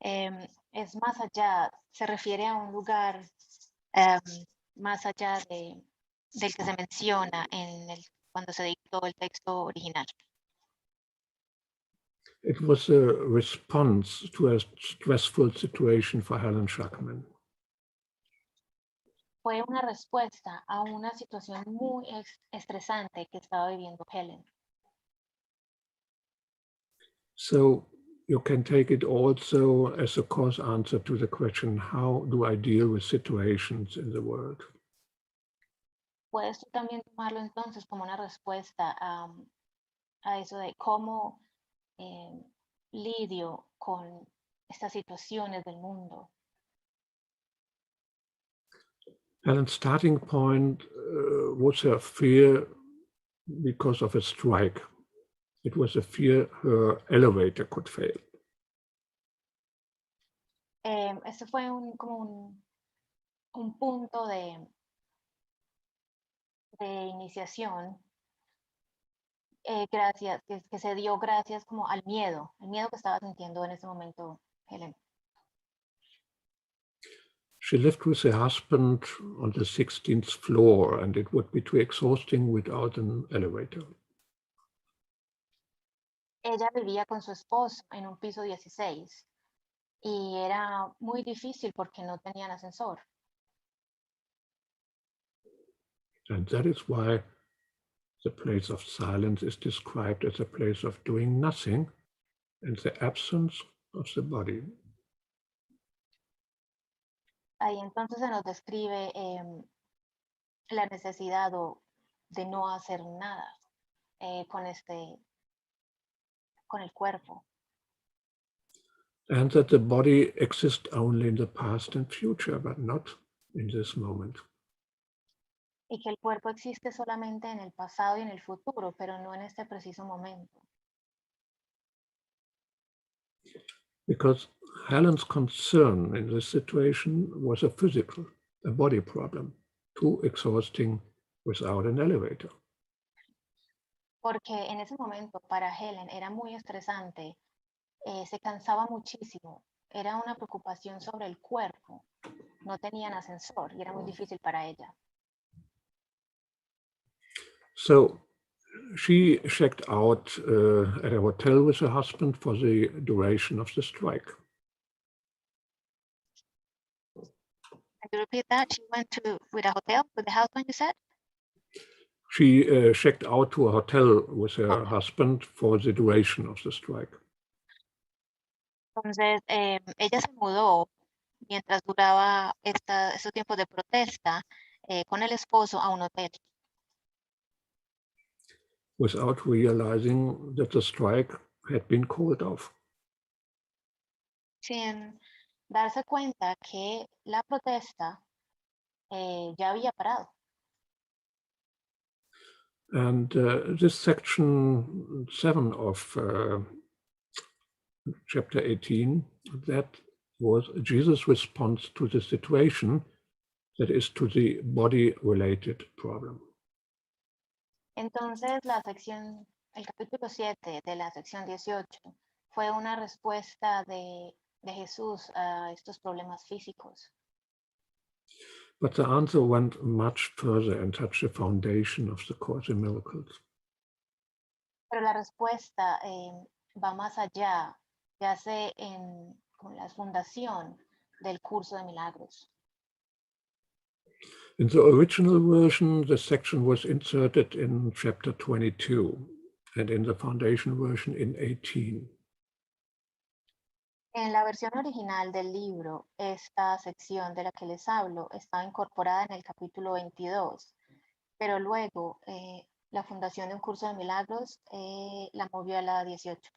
Es más allá, se refiere a un lugar más allá del que se menciona cuando se dictó el texto original. It was a response to a stressful situation for Helen Schackman. Fue una respuesta a una situación muy estresante que estaba viviendo Helen. So you can take it also as a course answer to the question, how do I deal with situations in the world? Puedes tú también tomarlo entonces como una respuesta a eso de cómo lidio con estas situaciones del mundo. Helen's starting point was her fear because of a strike. It was a fear her elevator could fail. Ese fue como un punto de iniciación que se dio gracias como al miedo que estaba sintiendo en ese momento Helen. She lived with her husband on the 16th floor, and it would be too exhausting without an elevator. Ella vivía con su esposo en un piso 16 y era muy difícil porque no tenían ascensor. And that is why the place of silence is described as a place of doing nothing and the absence of the body. Ahí entonces se nos describe la necesidad de no hacer nada con el cuerpo. And that the body exists only in the past and future, but not in this moment. Y que el cuerpo existe solamente en el pasado y en el futuro, pero no en este preciso momento. Because Helen's concern in this situation was a physical, a body problem, too exhausting without an elevator. Porque en ese momento para Helen era muy estresante, se cansaba muchísimo, era una preocupación sobre el cuerpo, no tenían ascensor y era muy difícil para ella. So she checked out at a hotel with her husband for the duration of the strike. you repeat that? She went with the husband, you said? She checked out to a hotel with her husband for the duration of the strike. Entonces, ella se mudó mientras duraba estos tiempos de protesta con el esposo a un hotel, Without realizing that the strike had been called off. sin darse cuenta que la protesta ya había parado. And this section 7 of chapter 18, that was Jesus' response to the situation, that is to the body-related problem. Entonces, el capítulo 7 de la sección 18 fue una respuesta de Jesús a estos problemas físicos. But the answer went much further and touched the foundation of the Course in Miracles. Pero la respuesta va más allá, yace con la fundación del Curso de Milagros. In the original version, the section was inserted in chapter 22, and in the foundation version in 18. En la versión original del libro, esta sección de la que les hablo estaba incorporada en el capítulo 22, pero luego la fundación de un curso de milagros la movió a la 18.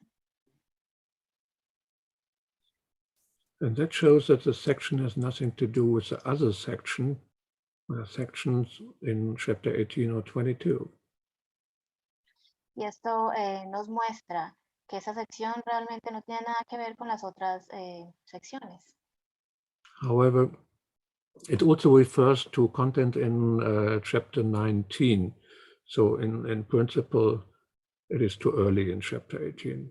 And that shows that the section has nothing to do with the other sections in chapter 18 or 22. Y esto nos muestra que esa sección realmente no tiene nada que ver con las otras secciones. However, it also refers to content in chapter 19. So in principle, it is too early in chapter 18.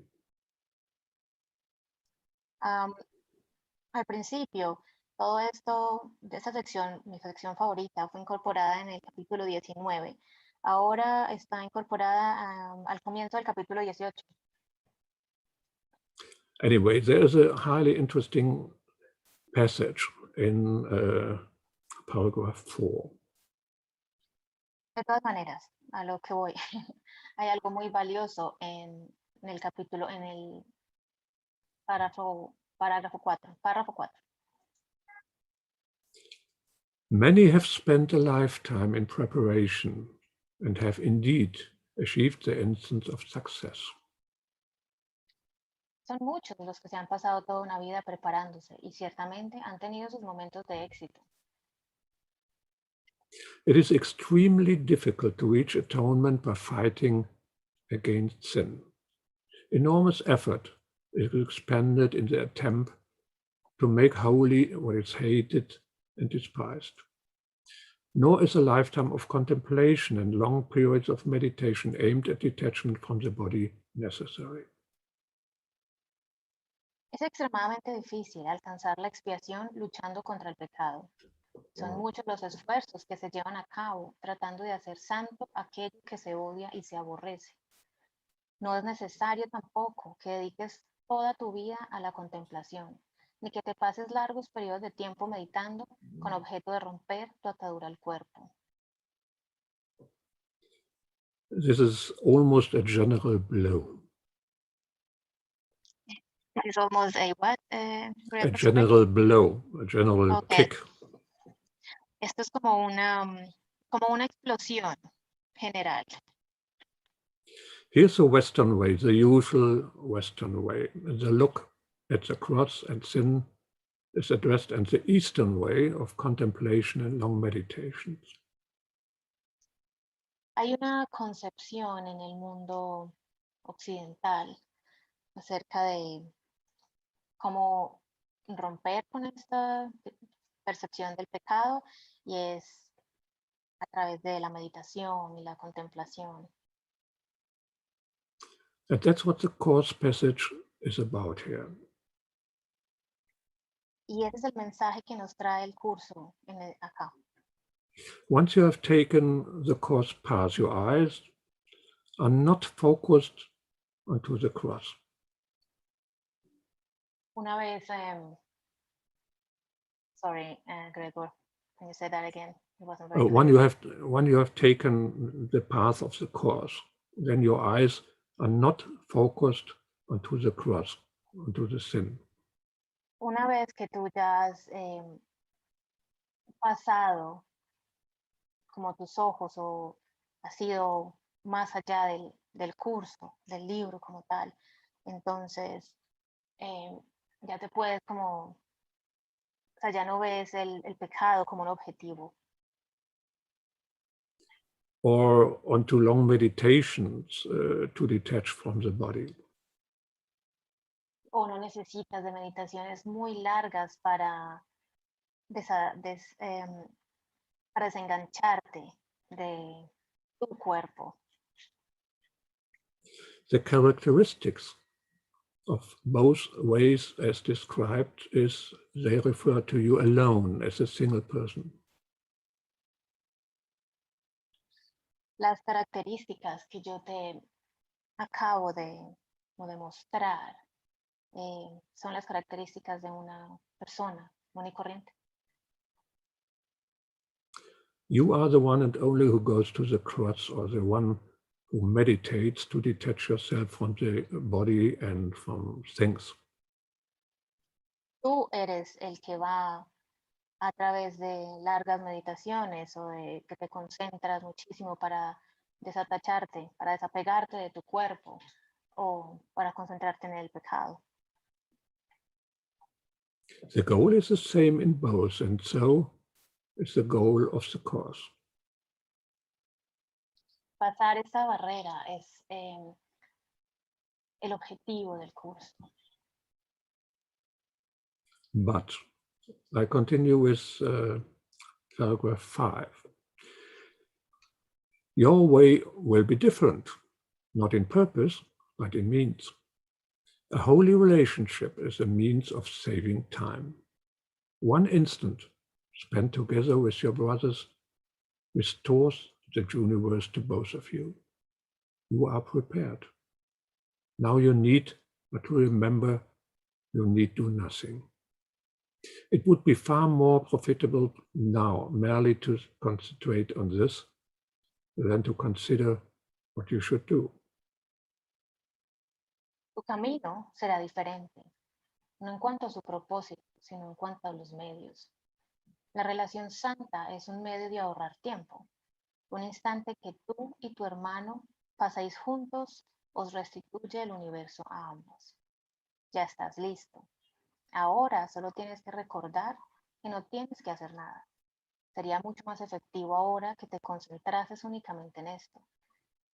Al principio, todo esto de esa sección, mi sección favorita, fue incorporada en el capítulo 19. Ahora está incorporada al comienzo del capítulo 18. Anyway, there is a highly interesting passage in paragraph 4. De todas maneras, a lo que voy, hay algo muy valioso en el capítulo, en el párrafo 4. Many have spent a lifetime in preparation and have indeed achieved the instance of success. Son muchos los que se han pasado toda una vida preparándose y ciertamente han tenido sus momentos de éxito. It is extremely difficult to reach atonement by fighting against sin. Enormous effort is expended in the attempt to make holy what is hated and despised. Nor is a lifetime of contemplation and long periods of meditation aimed at detachment from the body necessary. Es extremadamente difícil alcanzar la expiación luchando contra el pecado. Son muchos los esfuerzos que se llevan a cabo tratando de hacer santo aquello que se odia y se aborrece. No es necesario tampoco que dediques toda tu vida a la contemplación, ni que te pases largos periodos de tiempo meditando con objeto de romper tu atadura al cuerpo. This is almost a general blow. Es almost a what? A general blow, a general Okay. kick. Esto es como una explosión general. Here's the Western way, the usual Western way. The look at the cross and sin is addressed in the Eastern way of contemplation and long meditations. Hay una concepción en el mundo occidental acerca de cómo romper con esta percepción del pecado y es a través de la meditación y la contemplación. And that's what the Course passage is about here. Y ese es el mensaje que nos trae el curso acá. Once you have taken the Course path, your eyes are not focused onto the cross. Una vez, sorry, Gregor, Can you say that again? It wasn't very When clear. you have taken the path of the course, then your eyes are not focused onto the cross, onto the sin. Una vez que tú ya has pasado como tus ojos o has ido más allá del curso, del libro como tal, entonces ya te puedes como, o sea, ya no ves el pecado como un objetivo. Or onto long meditations to detach from the body. O no necesitas de meditaciones muy largas para desengancharte de tu cuerpo. The characteristics of both ways as described is they refer to you alone as a single person. Las características que yo te acabo de mostrar son las características de una persona común y corriente. You are the one and only who goes to the cross, or the one who meditates to detach yourself from the body and from things. Tú eres el que va a través de largas meditaciones o de que te concentras muchísimo para desatacharte, para desapegarte de tu cuerpo o para concentrarte en el pecado. The goal is the same in both, and so is the goal of the course. Pasar esta barrera es el objetivo del curso. But I continue with paragraph 5. Your way will be different, not in purpose, but in means. A holy relationship is a means of saving time. One instant spent together with your brothers restores the universe to both of you. You are prepared. Now you need but to remember you need do nothing. It would be far more profitable now merely to concentrate on this than to consider what you should do. Tu camino será diferente, no en cuanto a su propósito, sino en cuanto a los medios. La relación santa es un medio de ahorrar tiempo. Un instante que tú y tu hermano pasáis juntos os restituye el universo a ambos. Ya estás listo. Ahora solo tienes que recordar que no tienes que hacer nada. Sería mucho más efectivo ahora que te concentrases únicamente en esto,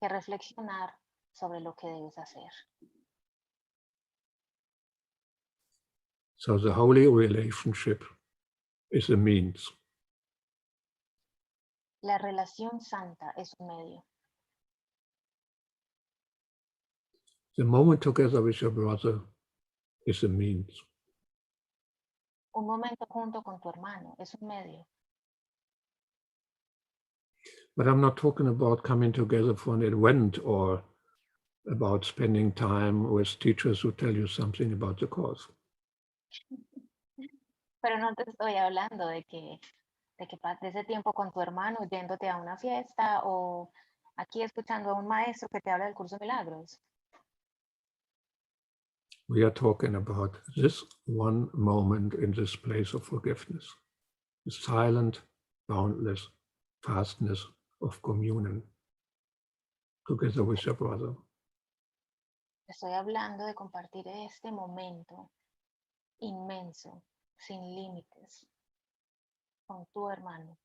que reflexionar sobre lo que debes hacer. So the holy relationship is a means. La relación santa es un medio. The moment together with your brother is a means. Un momento junto con tu hermano es un medio. But I'm not talking about coming together for an event or about spending time with teachers who tell you something about the course. Pero no te estoy hablando de que pases ese tiempo con tu hermano yéndote a una fiesta o aquí escuchando a un maestro que te habla del curso de milagros. We are talking about this one moment in this place of forgiveness, the silent, boundless fastness of communion together with your brother. Estoy hablando de compartir este momento inmenso, sin límites, con tu hermano.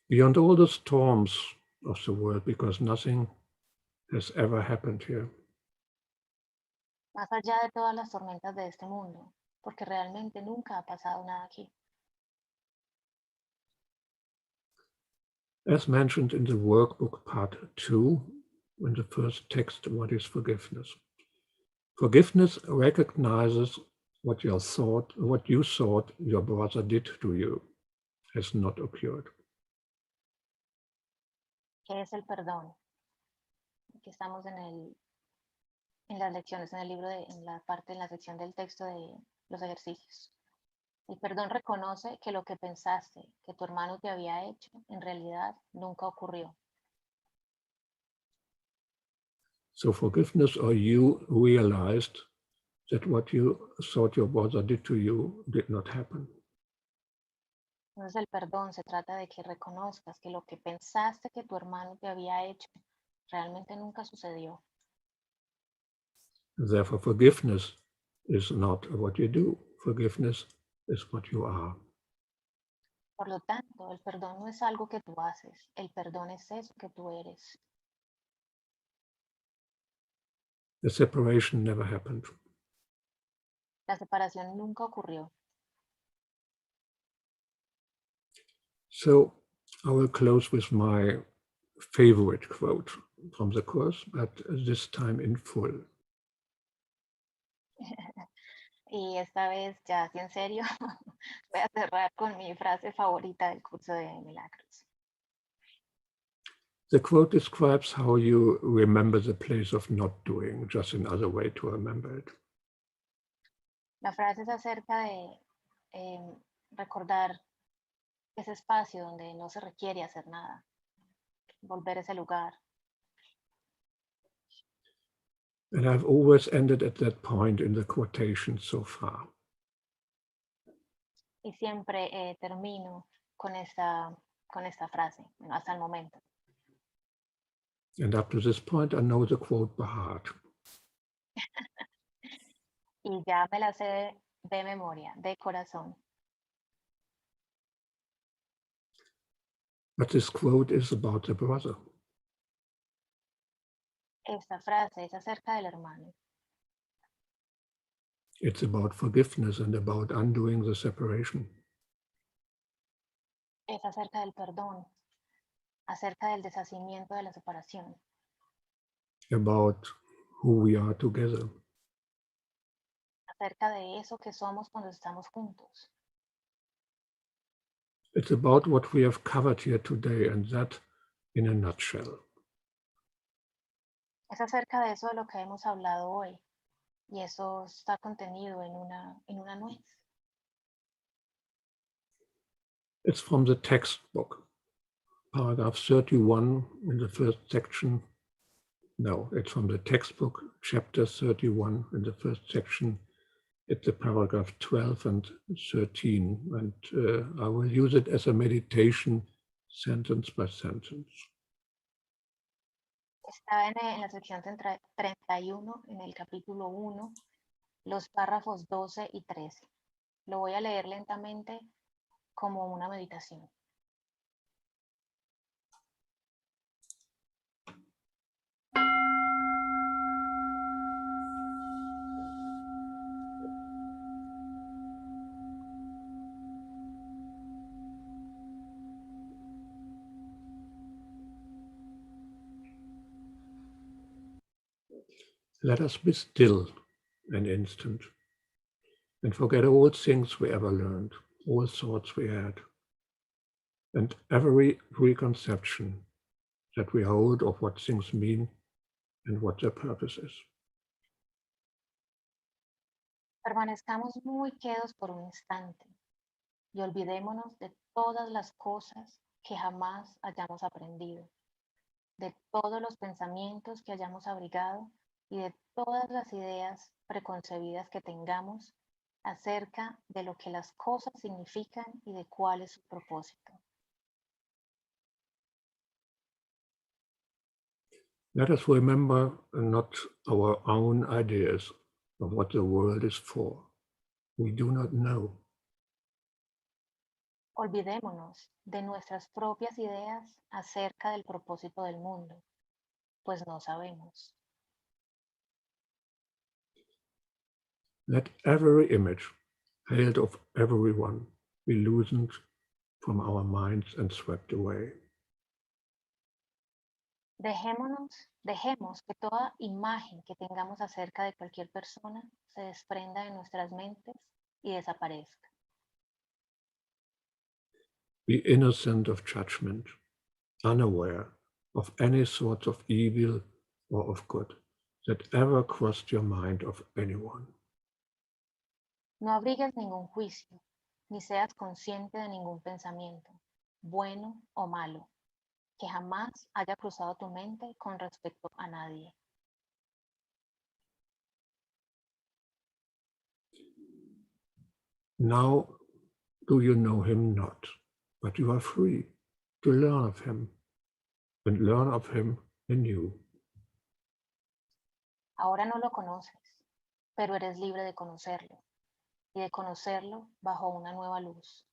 Beyond all the storms of the world, because nothing has ever happened here. Más allá de todas las tormentas de este mundo, porque realmente nunca ha pasado nada aquí. As mentioned in the workbook part 2, in the first text, what is forgiveness? Forgiveness recognizes what you thought your brother did to you has not occurred. ¿Qué es el perdón? Aquí estamos en las lecciones, en el libro, en la sección del texto de los ejercicios. El perdón reconoce que lo que pensaste que tu hermano te había hecho, en realidad nunca ocurrió. So forgiveness, or you realized that what you thought your brother did to you did not happen. Entonces el perdón se trata de que reconozcas que lo que pensaste que tu hermano te había hecho, realmente nunca sucedió. Therefore, forgiveness is not what you do. Forgiveness is what you are. Por lo tanto, el perdón no es algo que tú haces, el perdón es eso que tú eres. The separation never happened. La separación nunca ocurrió. So I will close with my favorite quote from the course, but this time in full. Y esta vez, ya así en serio, voy a cerrar con mi frase favorita del curso de milagros. The quote describes how you remember the place of not doing, just another way to remember it. La frase es acerca de recordar ese espacio donde no se requiere hacer nada, volver a ese lugar. And I've always ended at that point in the quotation so far. Y siempre termino con esta frase, bueno, hasta el momento. And up to this point, I know the quote by heart. Y ya me la sé de memoria, de corazón. But this quote is about the brother. Esta frase es acerca del hermano. It's about forgiveness and about undoing the separation. Es acerca del perdón, acerca del deshacimiento de la separación, About who we are together. acerca de eso que somos cuando estamos juntos. It's about what we have covered here today, and that in a nutshell. Es acerca de eso de lo que hemos hablado hoy, y eso está contenido en una nuez. It's from the textbook, paragraph 31 in the first section. No, it's from the textbook, chapter 31 in the first section. It's the paragraph 12 and 13, and I will use it as a meditation, sentence by sentence. Está en la sección 31, en el capítulo 1, los párrafos 12 y 13. Lo voy a leer lentamente como una meditación. Let us be still an instant and forget all things we ever learned, all thoughts we had, and every preconception that we hold of what things mean and what their purpose is. Permanezcamos muy quedos por un instante y olvidémonos de todas las cosas que jamás hayamos aprendido, de todos los pensamientos que hayamos abrigado y de todas las ideas preconcebidas que tengamos acerca de lo que las cosas significan y de cuál es su propósito. Let us remember not our own ideas of what the world is for. We do not know. Olvidémonos de nuestras propias ideas acerca del propósito del mundo, pues no sabemos. Let every image held of everyone be loosened from our minds and swept away. Dejemos que toda imagen que tengamos acerca de cualquier persona se desprenda de nuestras mentes y desaparezca. Be innocent of judgment, unaware of any sort of evil or of good that ever crossed your mind of anyone. No abrigues ningún juicio, ni seas consciente de ningún pensamiento, bueno o malo, que jamás haya cruzado tu mente con respecto a nadie. Now do you know him not, but you are free to learn of him and learn of him anew. Ahora no lo conoces, pero eres libre de conocerlo, y de conocerlo bajo una nueva luz.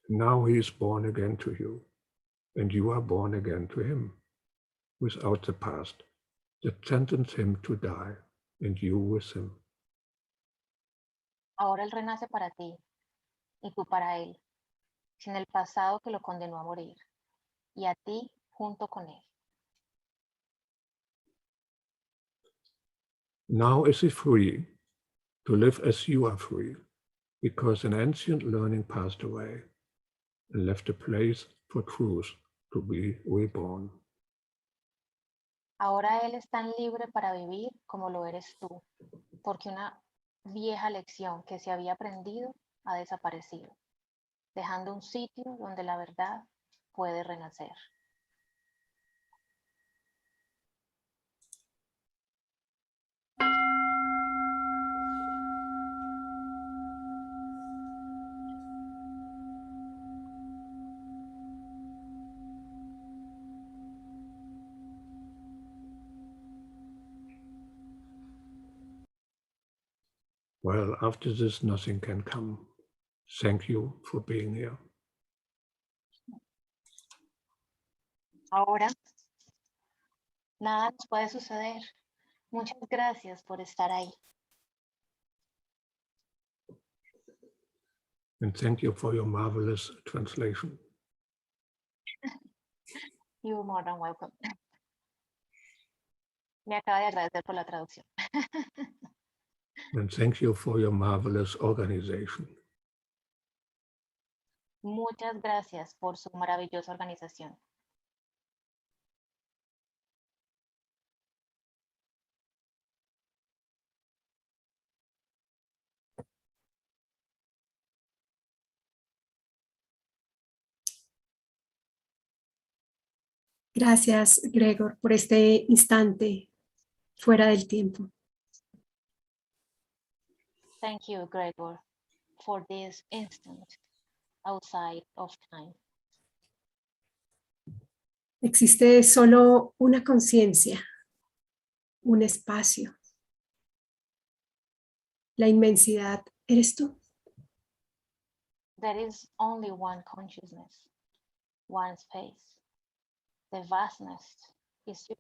Now he is born again to you, and you are born again to him, without the past that sentenced him to die, and you with him. Ahora él renace para ti, y tú para él, sin el pasado que lo condenó a morir, y a ti junto con él. Now is he free to live as you are free, because an ancient learning passed away and left a place for truth to be reborn. Ahora él es tan libre para vivir como lo eres tú, porque una vieja lección que se había aprendido ha desaparecido, dejando un sitio donde la verdad puede renacer. Well, after this, nothing can come. Thank you for being here. Ahora, nada nos puede suceder. Muchas gracias por estar ahí. And thank you for your marvelous translation. You're more than welcome. Me acaba de agradecer por la traducción. And thank you for your marvelous organization. Muchas gracias por su maravillosa organización. Gracias, Gregor, por este instante fuera del tiempo. Thank you, Gregor, for this instant outside of time. Existe solo una conciencia, un espacio. La inmensidad eres tú. There is only one consciousness, one space. The vastness is you.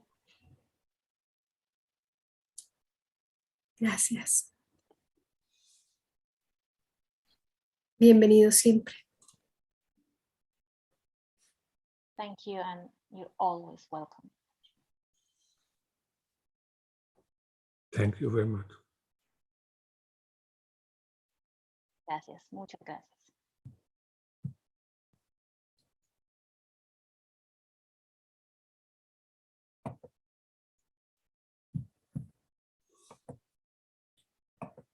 Gracias. Bienvenido siempre. Thank you, and you're always welcome. Thank you very much. Gracias, muchas gracias.